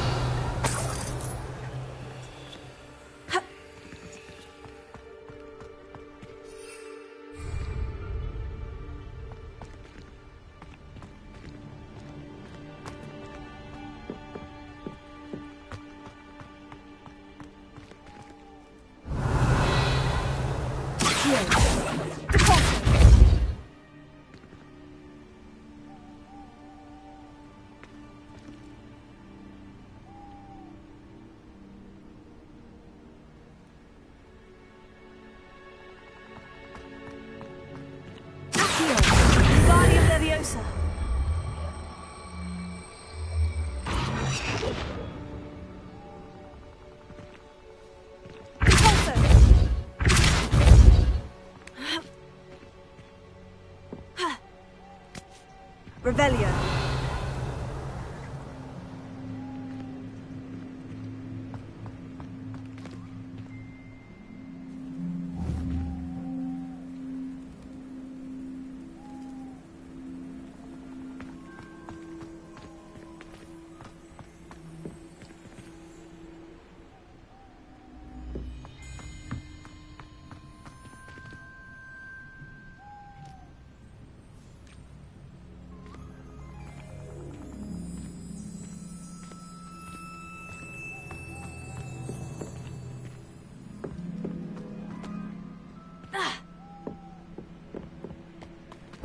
Revelio.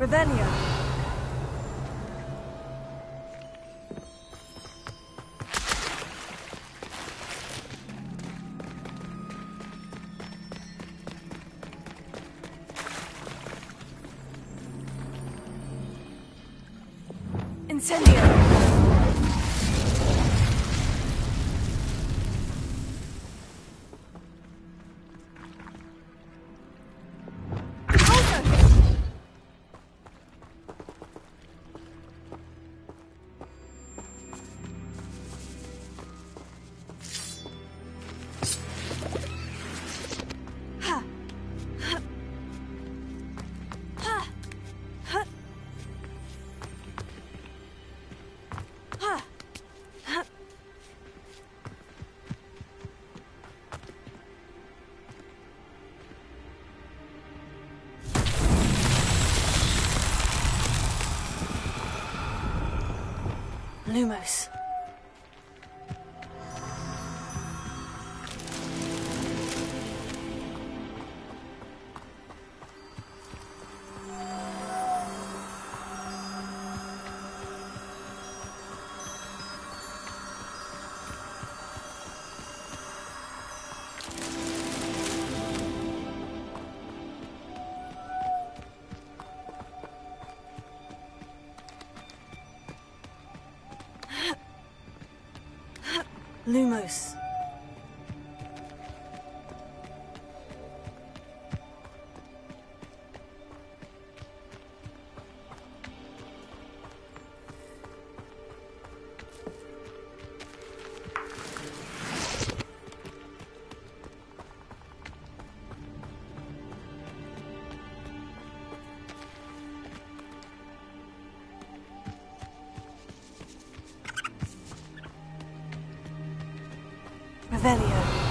Revelio. Incendio. Lumos. Lumos. Revelio.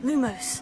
Lumos.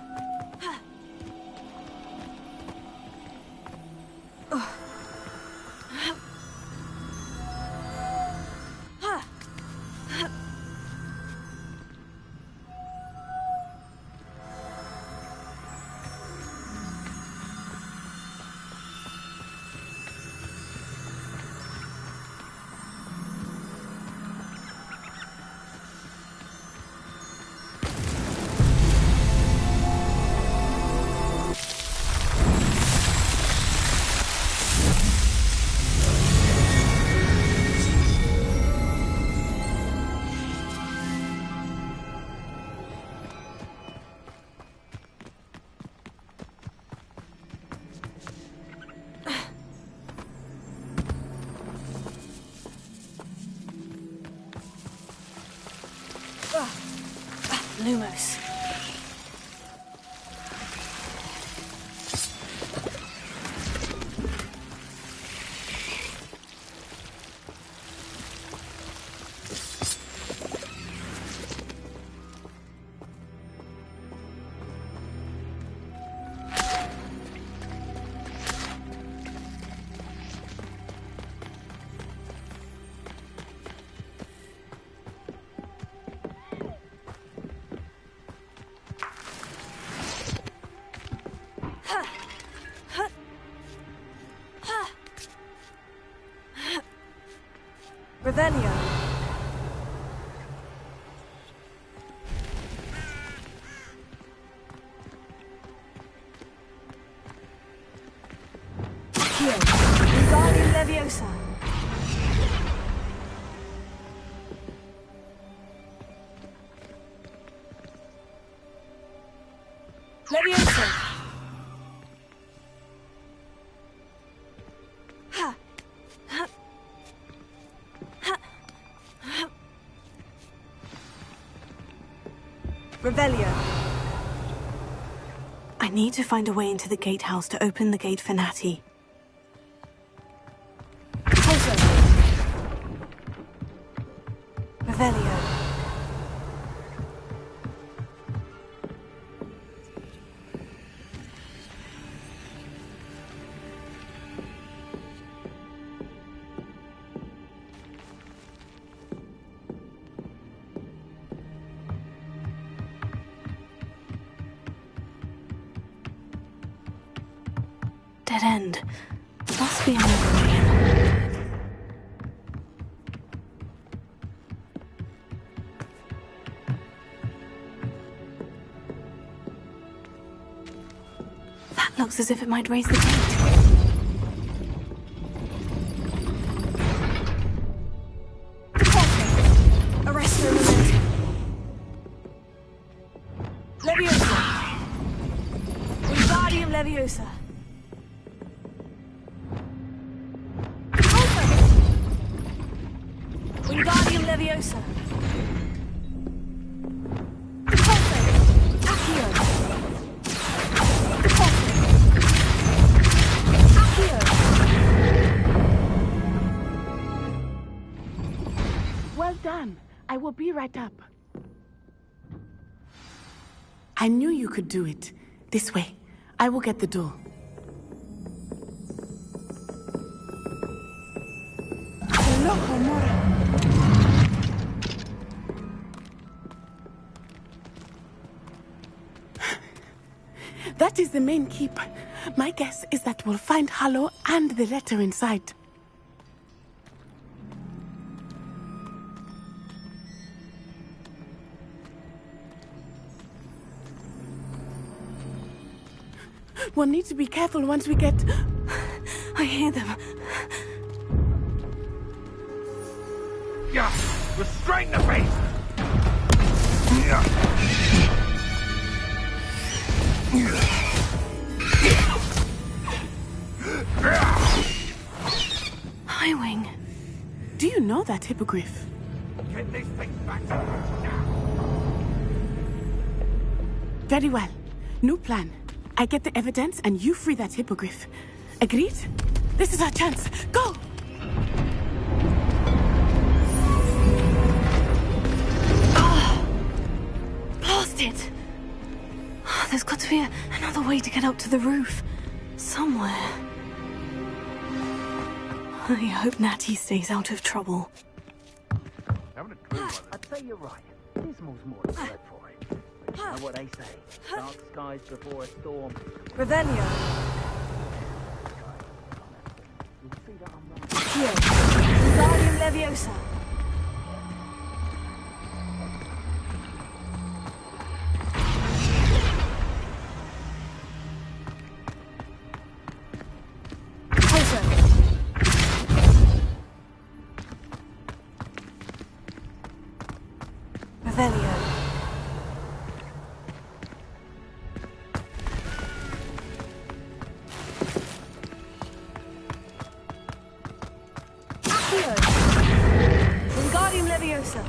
Lumos. Revelio. Here. Wingardium Leviosa. Leviosa. Revelio. I need to find a way into the gatehouse to open the gate for Natty. Revelio. Dead end. Must be another way in. That looks as if it might raise the gate. Arresto Momentum. Leviosa. Wingardium Leviosa. Wingardium Leviosa. Accio. Accio. Well done. I will be right up. I knew you could do it. This way. I will get the door. Loco Mora. That is the main keep. My guess is that we'll find Hallow and the letter inside. We'll need to be careful once we get... I hear them. Yeah, restrain the beast! Highwing. Do you know that hippogriff? Get this thing back to now. Very well. New plan. I get the evidence and you free that hippogriff. Agreed? This is our chance. Go! Blast it! There's got to be another way to get up to the roof. Somewhere. I hope Natty stays out of trouble. I'd say you're right. Dismal's more the word for it. But you know what they say. Dark skies before a storm. Revelio. You'll see that I'm right. Here. Wingardium Leviosa. Revelio. Accio. Wingardium Leviosa.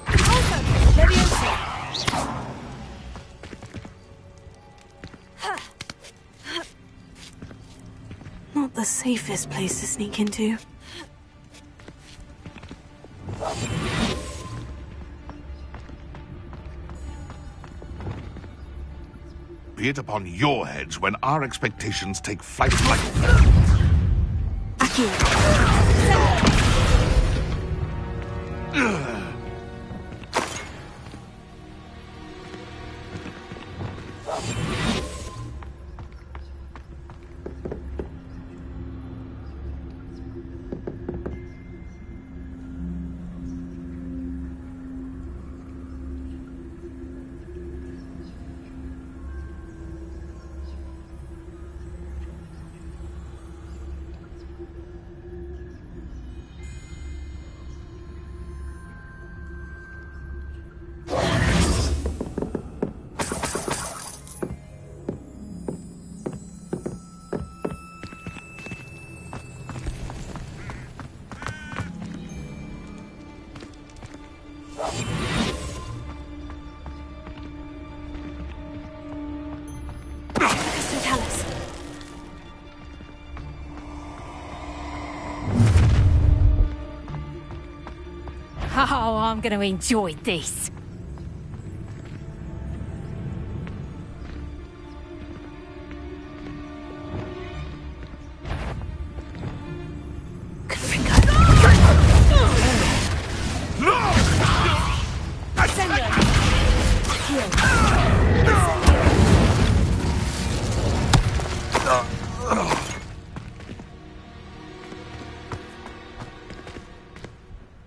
Alto. Leviosa. Not the safest place to sneak into. Be it upon your heads when our expectations take flight like... Oh, I'm going to enjoy this.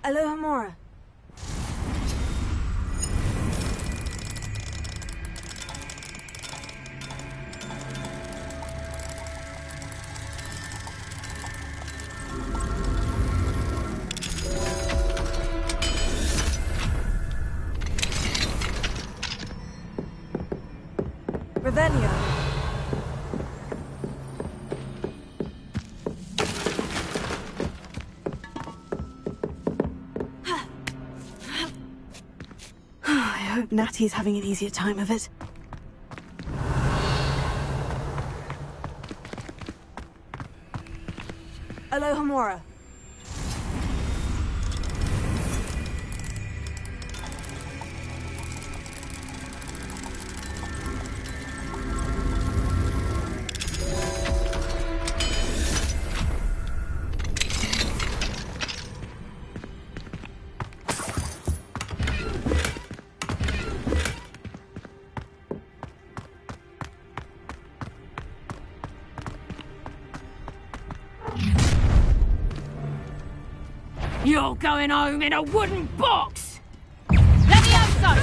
Alohomora. Revelio. I hope Natty's having an easier time of it. Alohomora. You're going home in a wooden box! Levioso!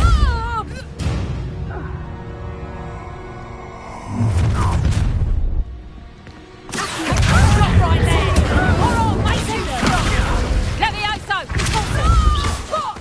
Stop right there! All right, mate! Levioso! Stop!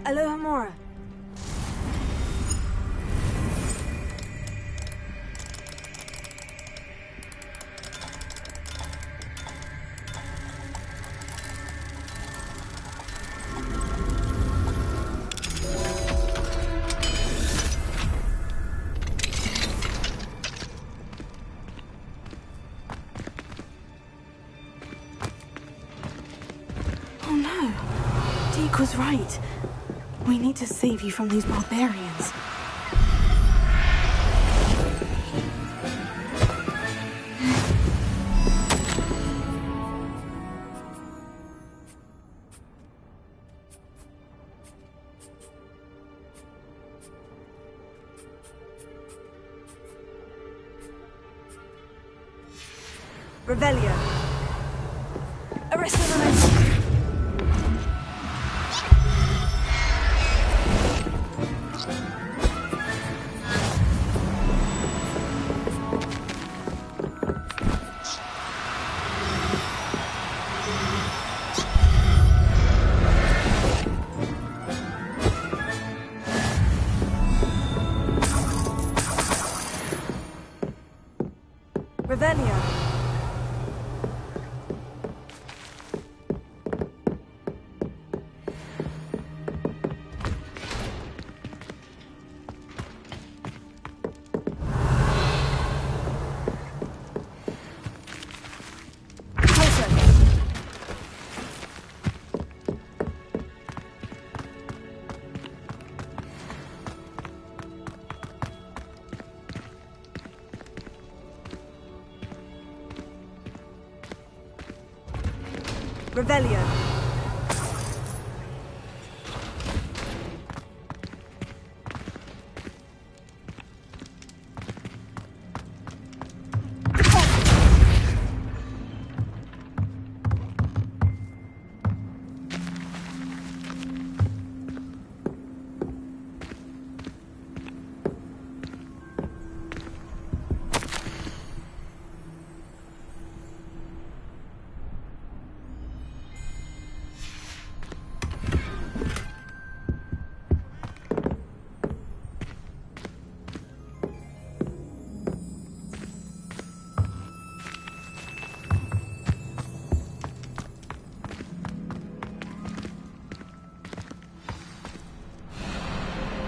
Alohomora. was right. We need to save you from these barbarians. Revelio. Arrest the remains. Revelio. Revelio.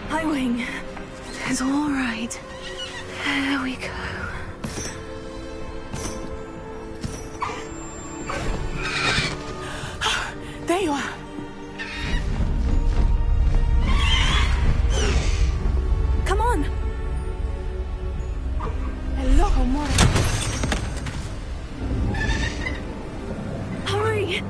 Highwing. It's all right. There we go. There you are. Come on. Hello, amore. Hurry.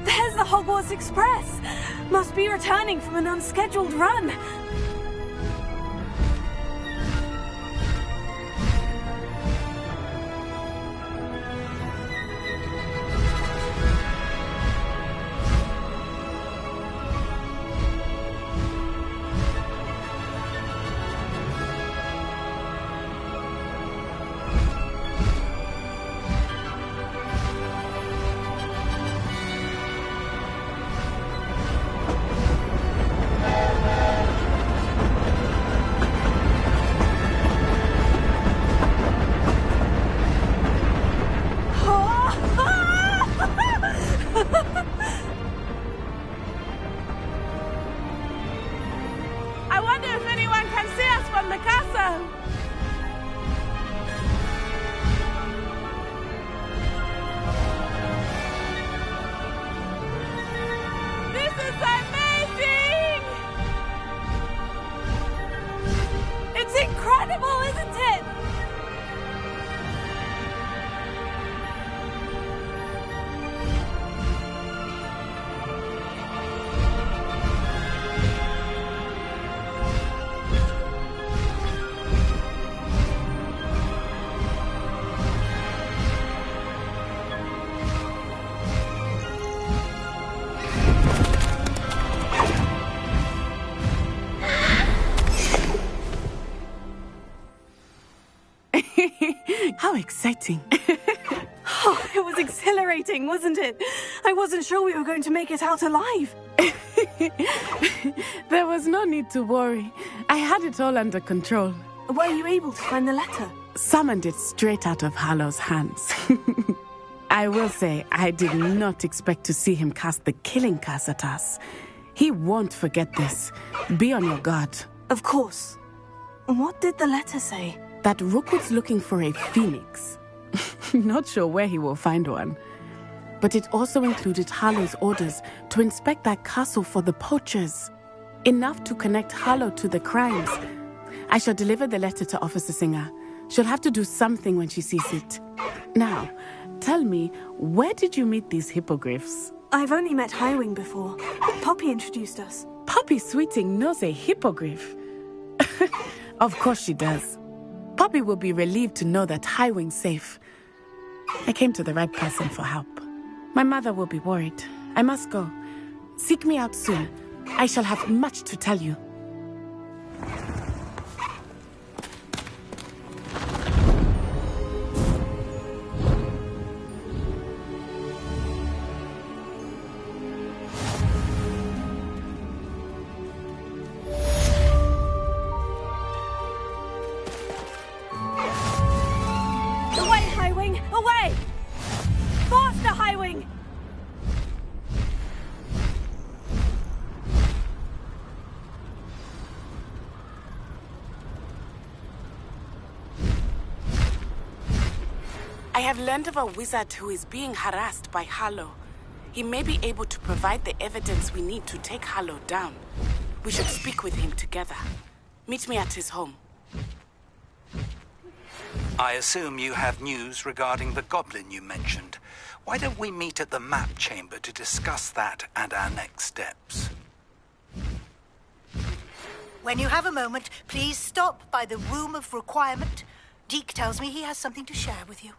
There's the Hogwarts Express. Must be returning from an unscheduled run. I wonder if anyone can see us from the castle. This is amazing! It's incredible, isn't it? exciting. Oh, it was exhilarating, wasn't it? I wasn't sure we were going to make it out alive. There was no need to worry. I had it all under control. Were you able to find the letter? Summoned it straight out of Harlow's hands. I will say, I did not expect to see him cast the killing curse at us. He won't forget this. Be on your guard. Of course. What did the letter say? That Rookwood's looking for a phoenix. Not sure where he will find one. But it also included Harlow's orders to inspect that castle for the poachers. Enough to connect Harlow to the crimes. I shall deliver the letter to Officer Singer. She'll have to do something when she sees it. Now, tell me, where did you meet these hippogriffs? I've only met Highwing before. Poppy introduced us. Poppy Sweeting knows a hippogriff. Of course she does. Poppy will be relieved to know that Highwing's safe. I came to the right person for help. My mother will be worried. I must go. Seek me out soon. I shall have much to tell you. I have learned of a wizard who is being harassed by Harlow. He may be able to provide the evidence we need to take Harlow down. We should speak with him together. Meet me at his home. I assume you have news regarding the goblin you mentioned. Why don't we meet at the map chamber to discuss that and our next steps? When you have a moment, please stop by the Room of Requirement. Deke tells me he has something to share with you.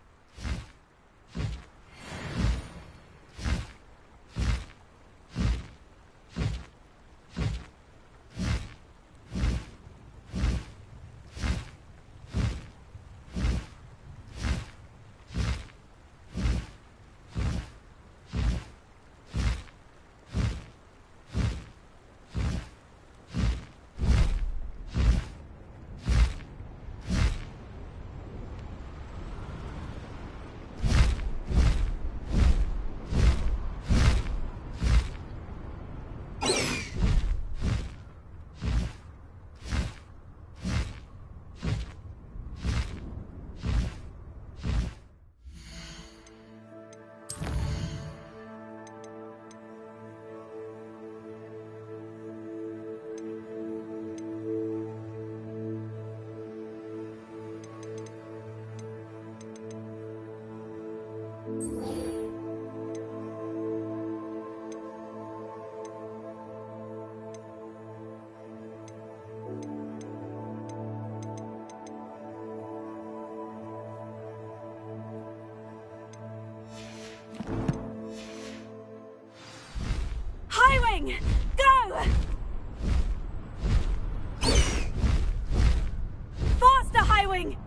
Highwing! Go! Faster, Highwing!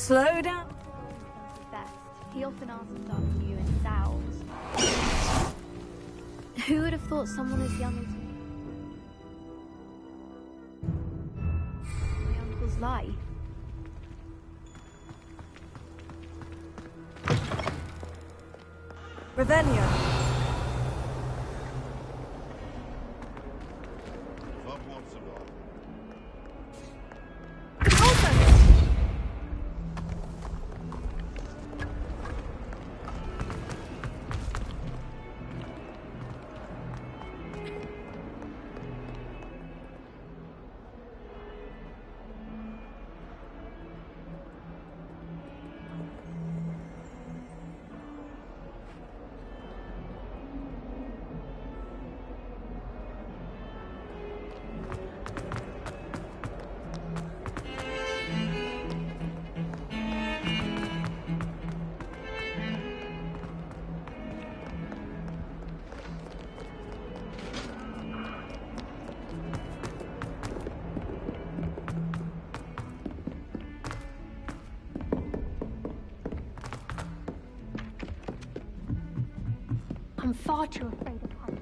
Slow down. Best. He often asks after you in Zowls. Who would have thought someone as young as my uncle's life? Revelio. I'm far too afraid of heights.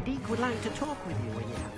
Deke would like to talk with you when you have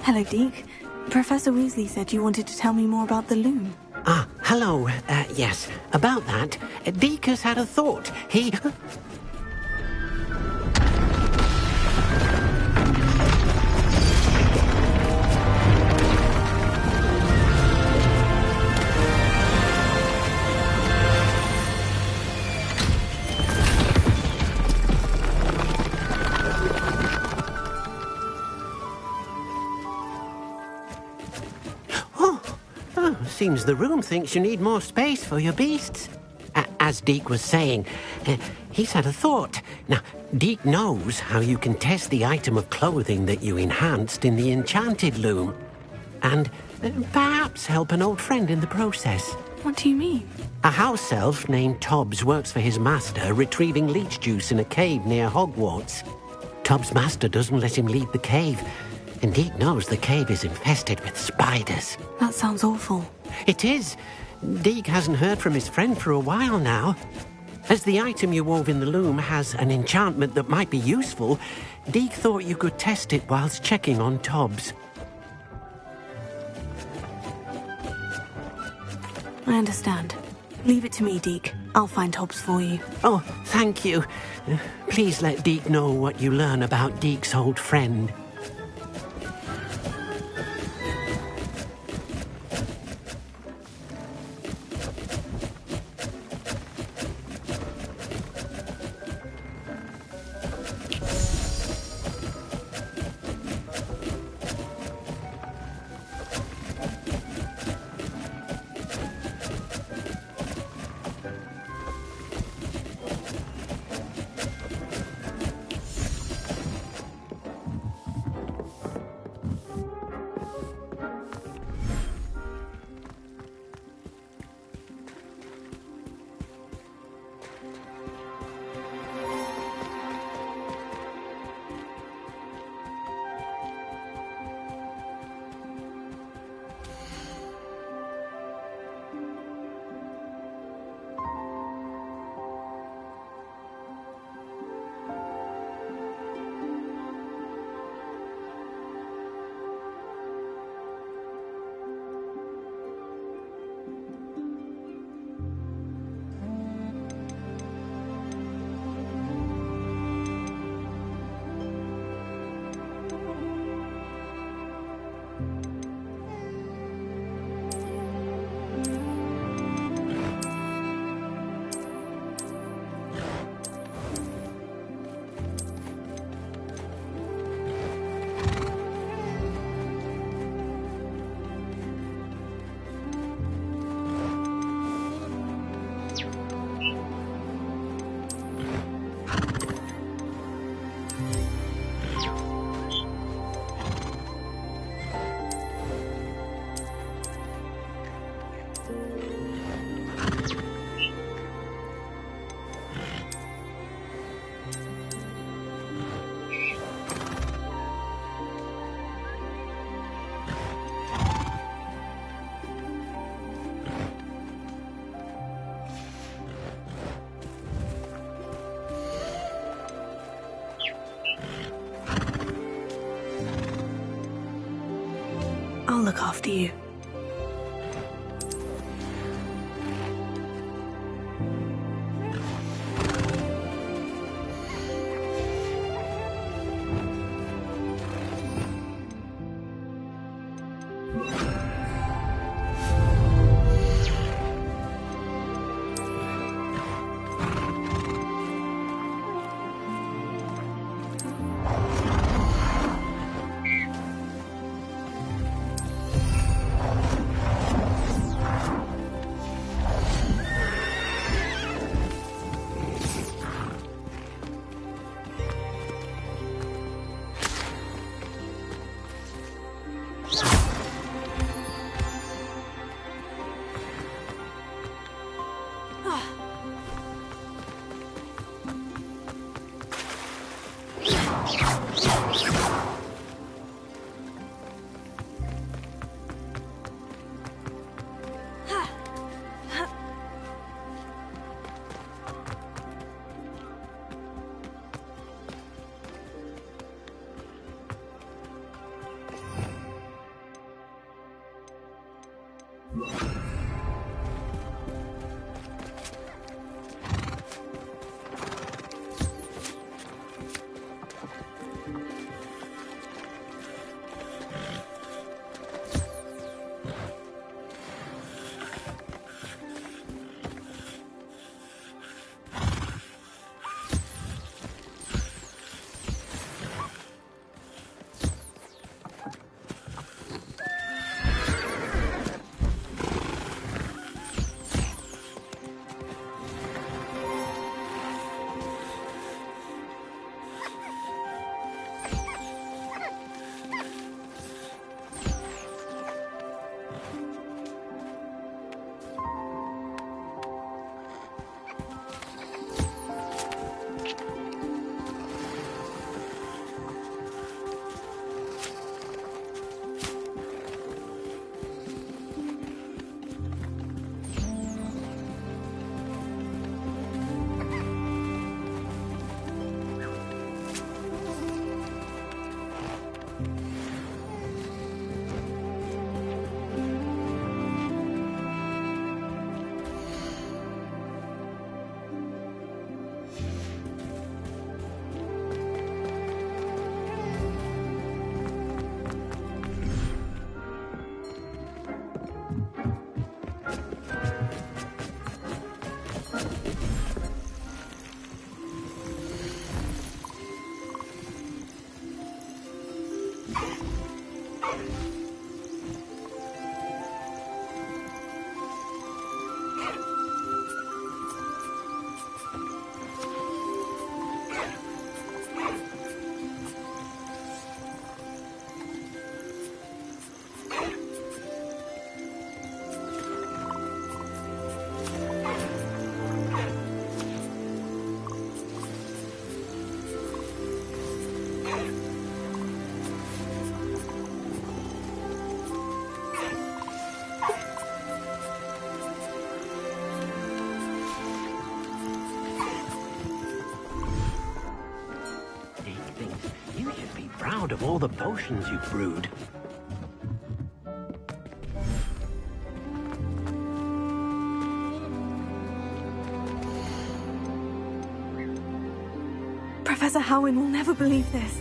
Hello, Deke. Professor Weasley said you wanted to tell me more about the loom. Ah, hello. Yes, about that. Deke has had a thought. He... Seems the room thinks you need more space for your beasts. As Deke was saying, he's had a thought. Now, Deke knows how you can test the item of clothing that you enhanced in the enchanted loom. And perhaps help an old friend in the process. What do you mean? A house elf named Tobbs works for his master retrieving leech juice in a cave near Hogwarts. Tobbs' master doesn't let him leave the cave. And Deke knows the cave is infested with spiders. That sounds awful. It is. Deke hasn't heard from his friend for a while now. As the item you wove in the loom has an enchantment that might be useful, Deke thought you could test it whilst checking on Tobbs. I understand. Leave it to me, Deke. I'll find Tobbs for you. Oh, thank you. Please let Deke know what you learn about Deke's old friend. look after you. Proud of all the potions you've brewed. Professor Howin will never believe this.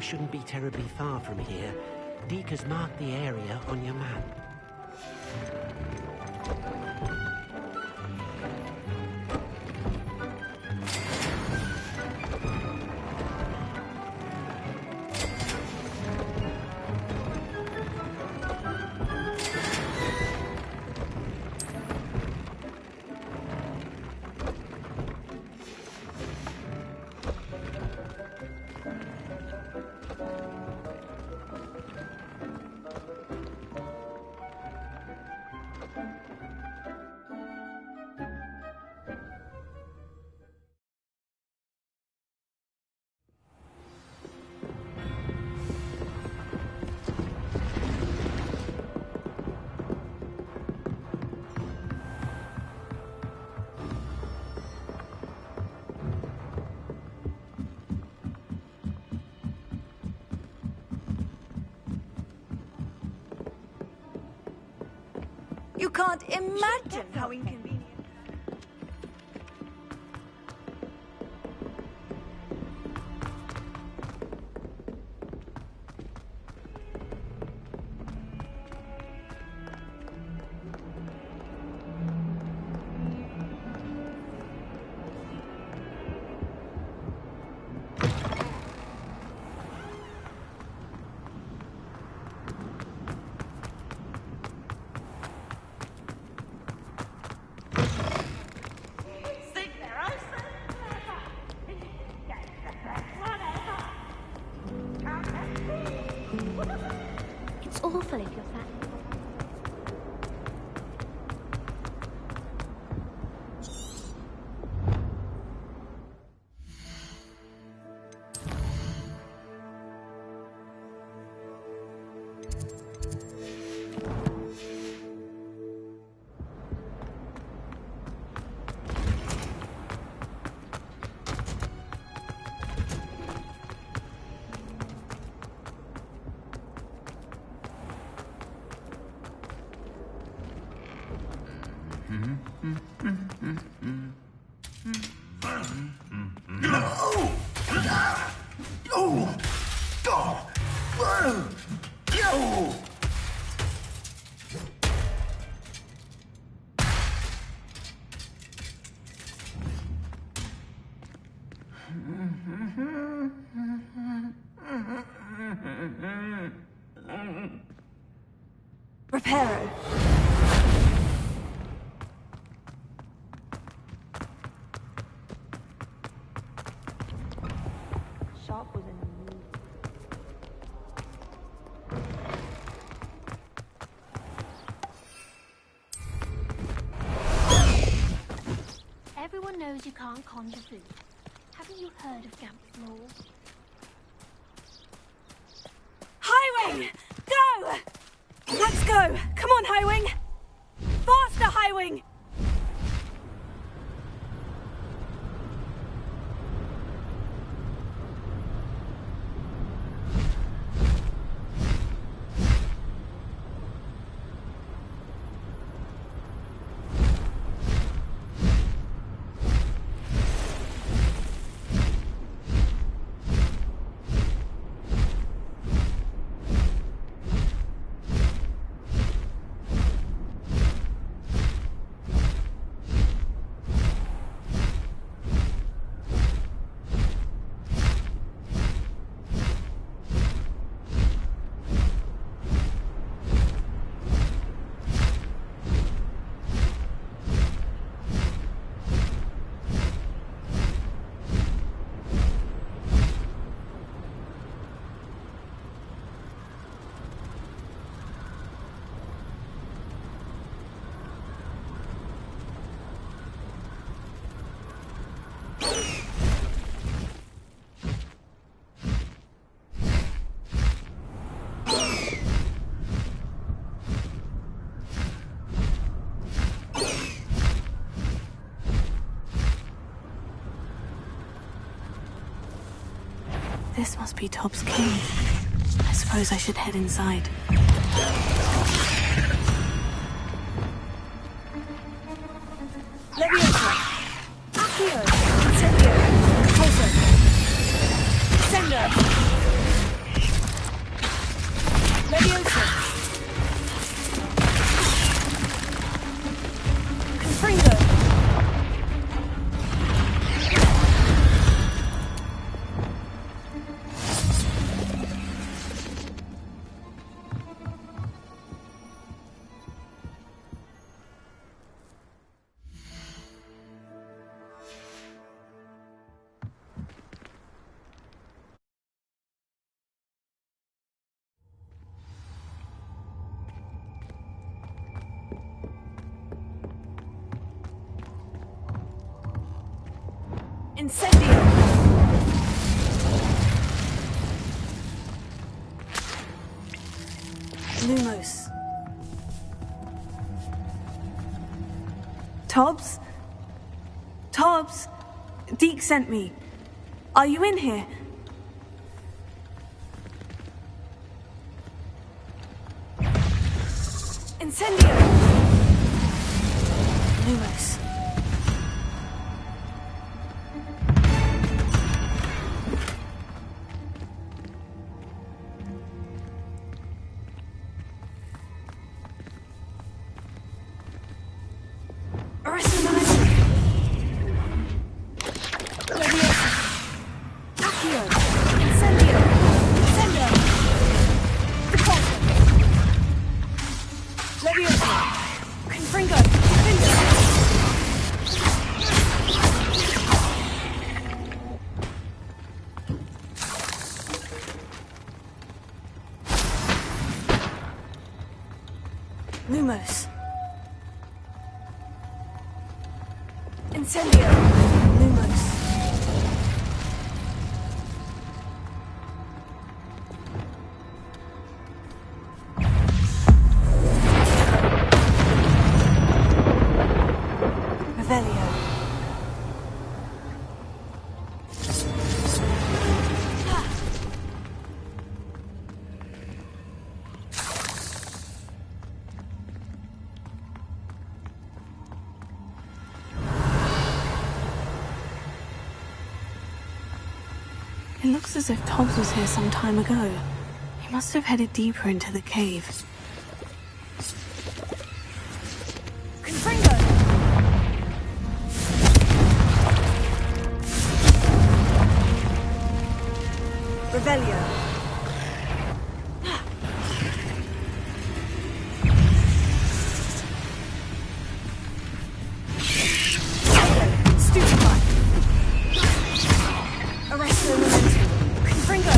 You shouldn't be terribly far from here. Deke has marked the area on your map. You can't imagine how inconvenient. It's awful if you're sad. Reparo. Sharp was in the mood. Everyone knows you can't conjure food. Haven't you heard of Gamp's law? Highwing! Go! Let's go! Come on, Highwing! Faster, Highwing! This must be Tob's cave. I suppose I should head inside. Leviosa! Accio! Incendio! Pulsar! Sender! Incendio! Lumos. Tobbs? Tobbs? Deke sent me. Are you in here? Incendio! Lumos. Lumos. Incendio. Lumos. Revelio. It looks as if Tobbs was here some time ago. He must have headed deeper into the cave. Confringo! Revelio. Stupefy. Arresto momentum. Confringo.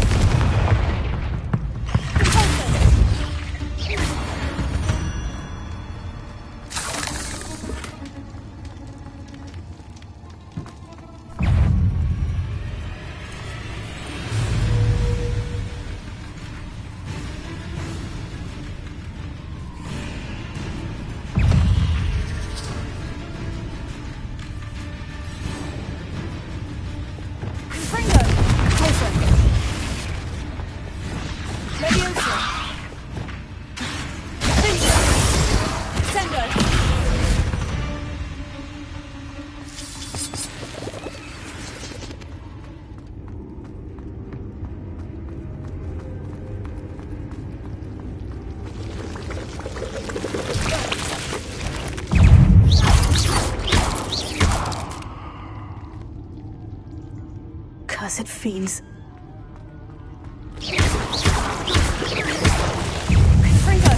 Cursed fiends. Confringo!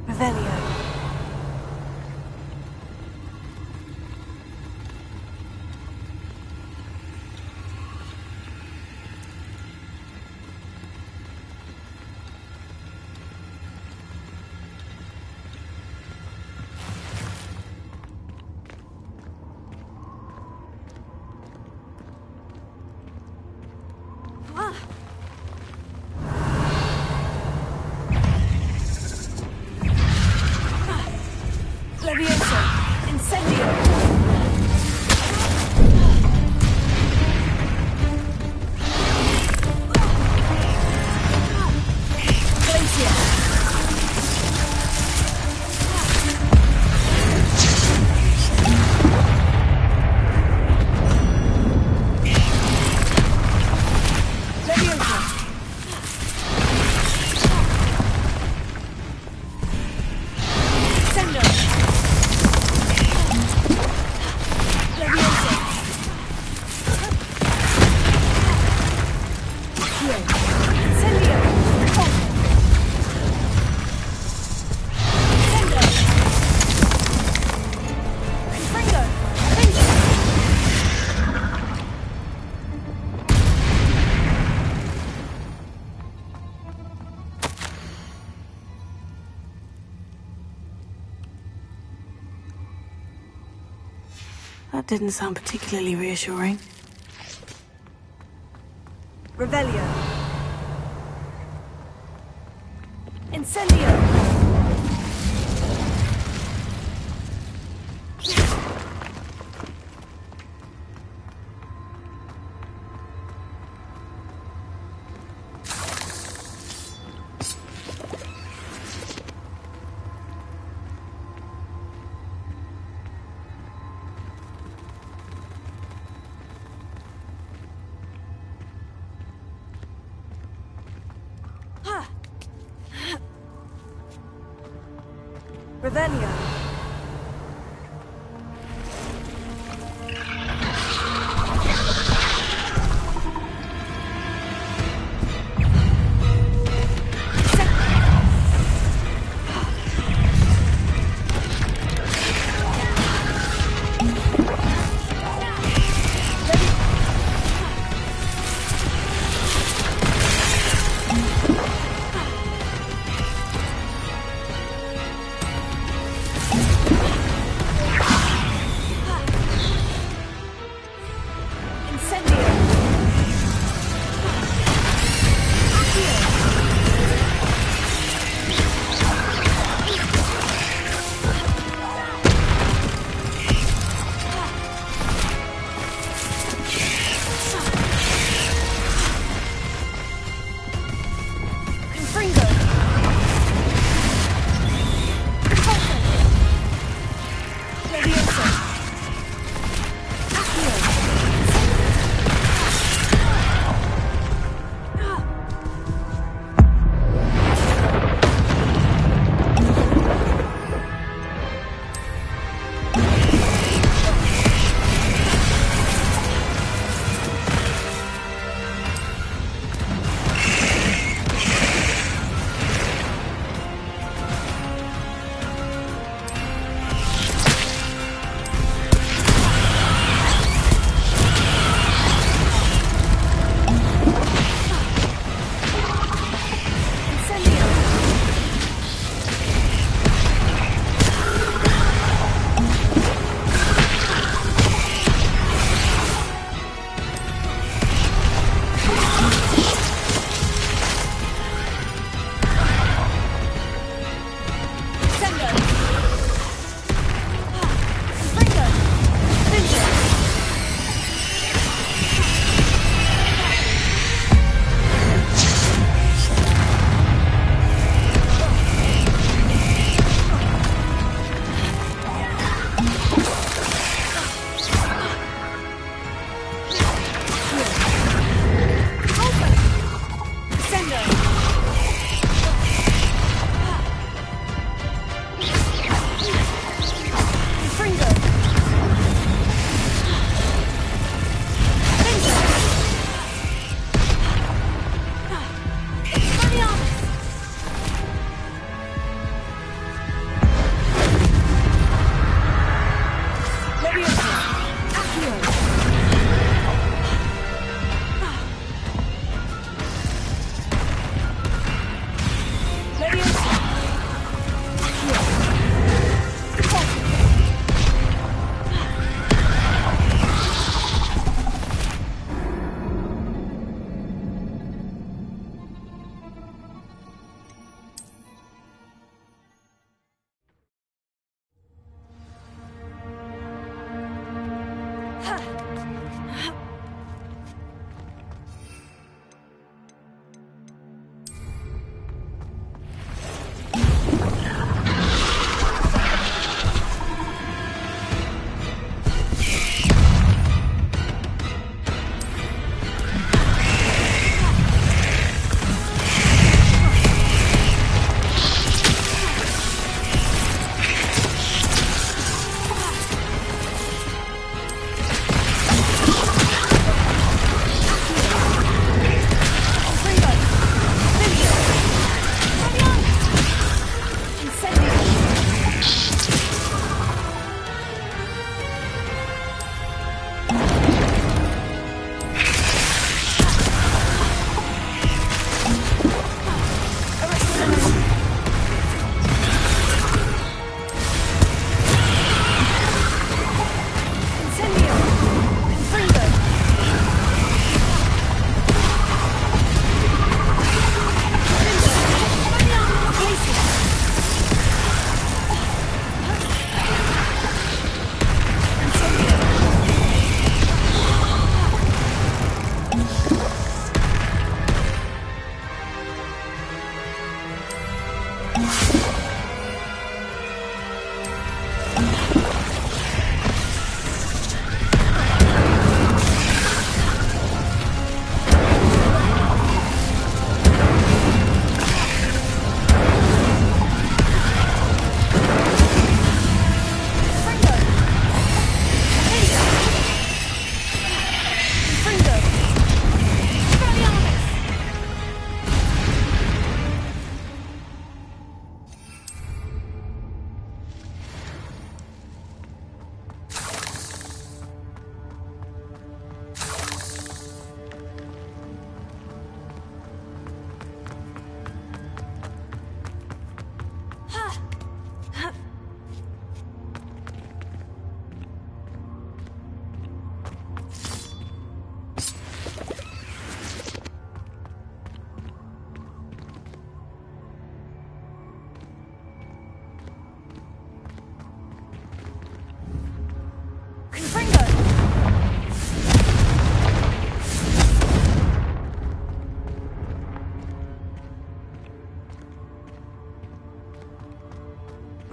Revelio. Levioso! Incendio! Glacier! Levioso! Sendo! That didn't sound particularly reassuring. Revelio. Incendio. Revelio.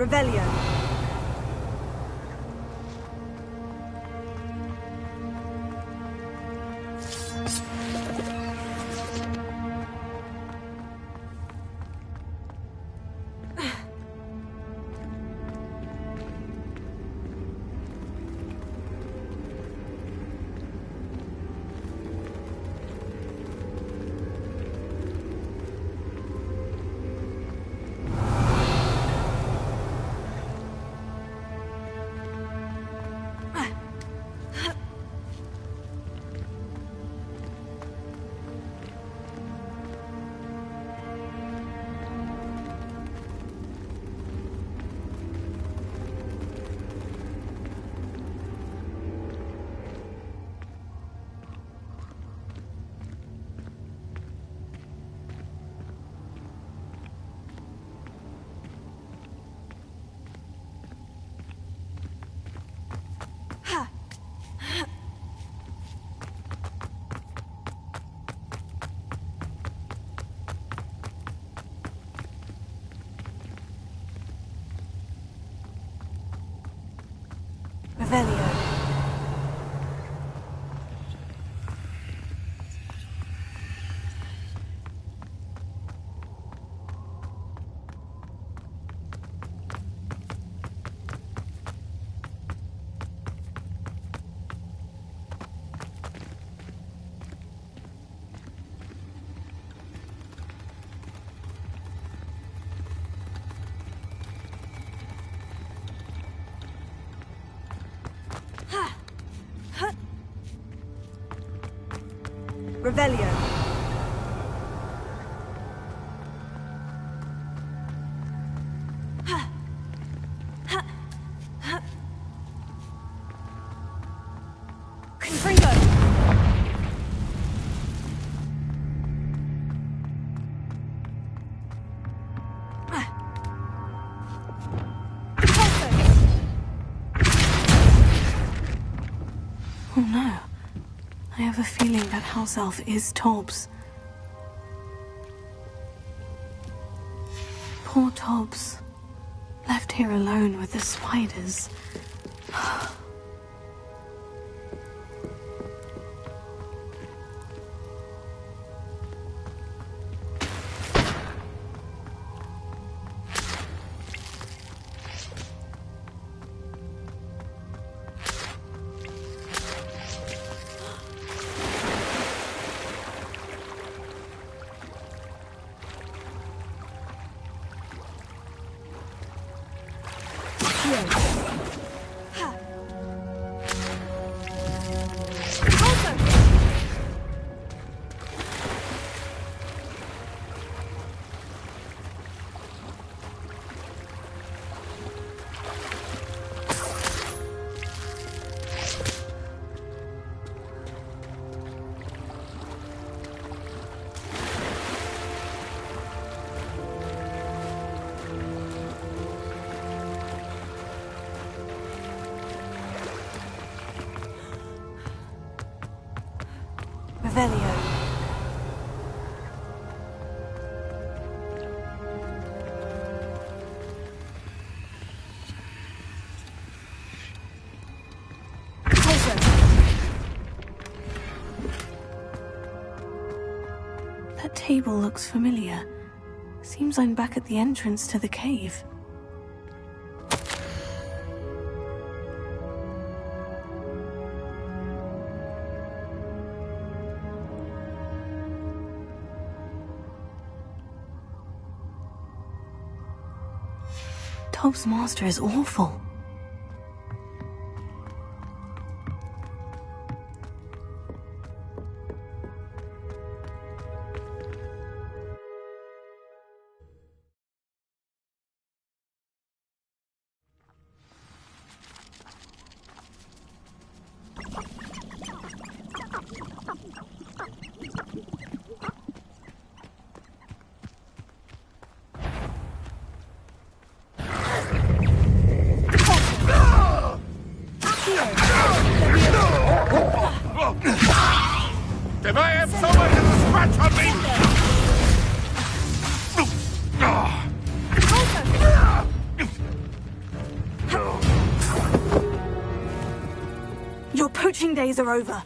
Revelio. Revelio. Revelio. Confringo. Oh no. I have a feeling that house elf is Tobbs. Poor Tobbs. Left here alone with the spiders. Revelio. That table looks familiar. Seems I'm back at the entrance to the cave. Tobbs' master is awful. If I have so much as a scratch on me! Your poaching days are over.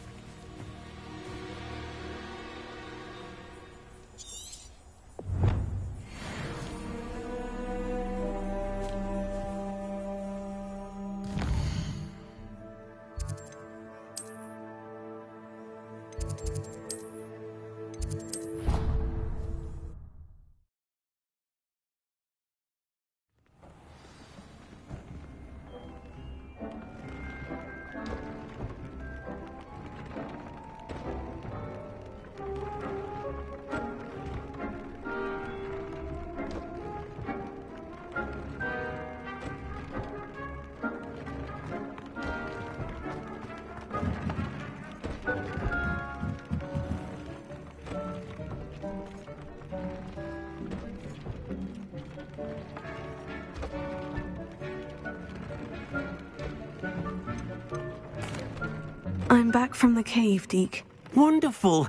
I'm back from the cave, Deke. Wonderful.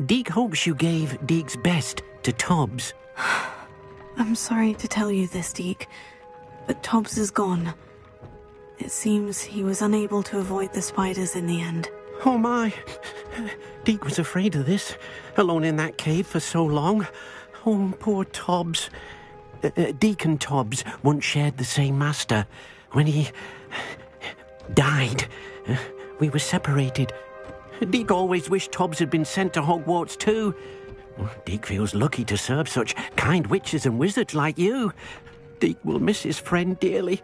Deke hopes you gave Deke's best to Tobbs. I'm sorry to tell you this, Deke, but Tobbs is gone. It seems he was unable to avoid the spiders in the end. Oh my. Deke was afraid of this, alone in that cave for so long. Oh, poor Tobbs. Deke and Tobbs once shared the same master. When he died, we were separated. Deke always wished Tobbs had been sent to Hogwarts too. Deke feels lucky to serve such kind witches and wizards like you. Deke will miss his friend dearly,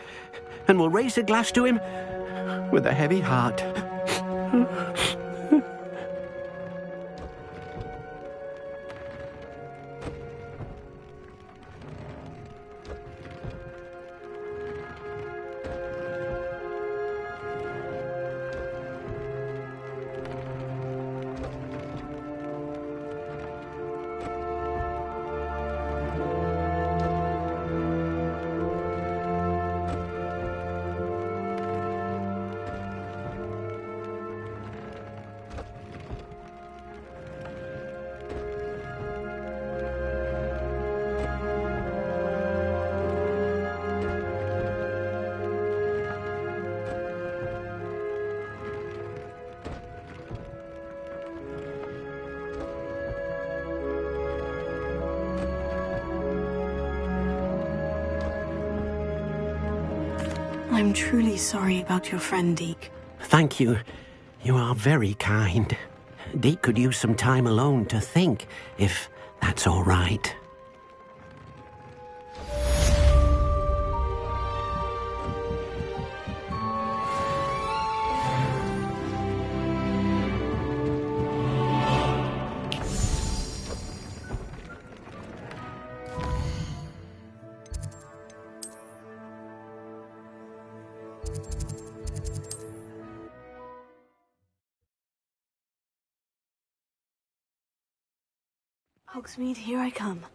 and will raise a glass to him with a heavy heart. I'm truly sorry about your friend, Deke. Thank you. You are very kind. Deke could use some time alone to think, if that's all right. Hogsmeade, here I come.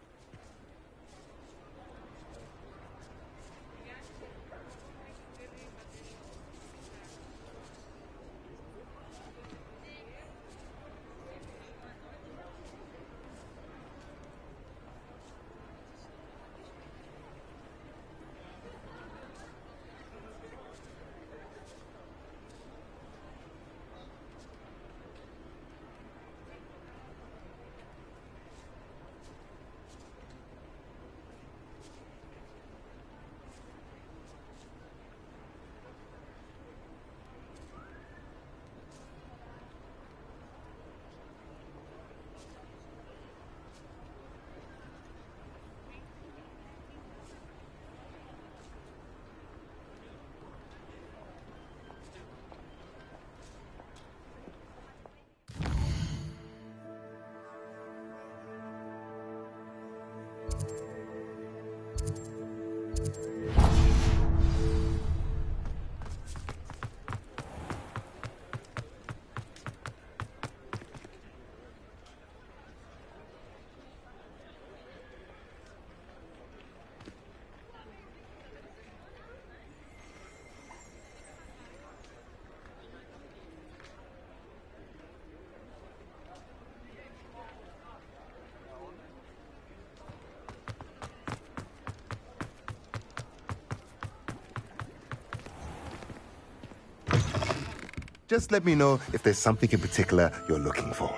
Just let me know if there's something in particular you're looking for.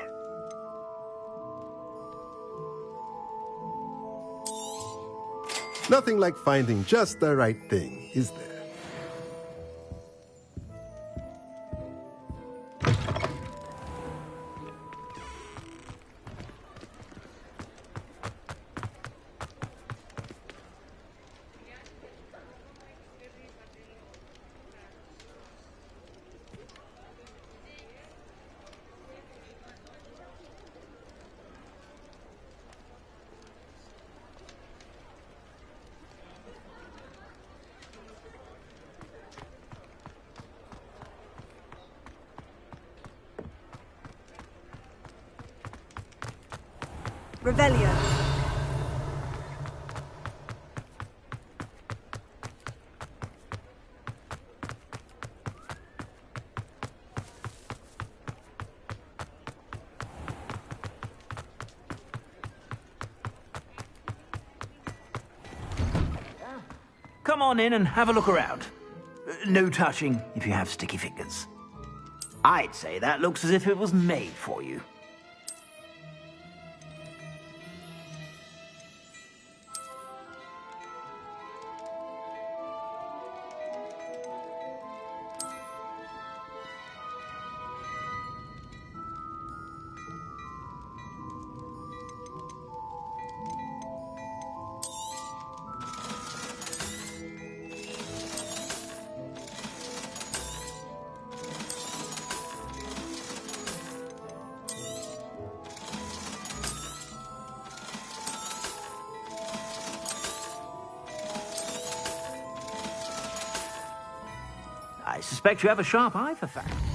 Nothing like finding just the right thing, is there? Revelio. Come on in and have a look around. No touching if you have sticky fingers. I'd say that looks as if it was made for you. I suspect you have a sharp eye for facts.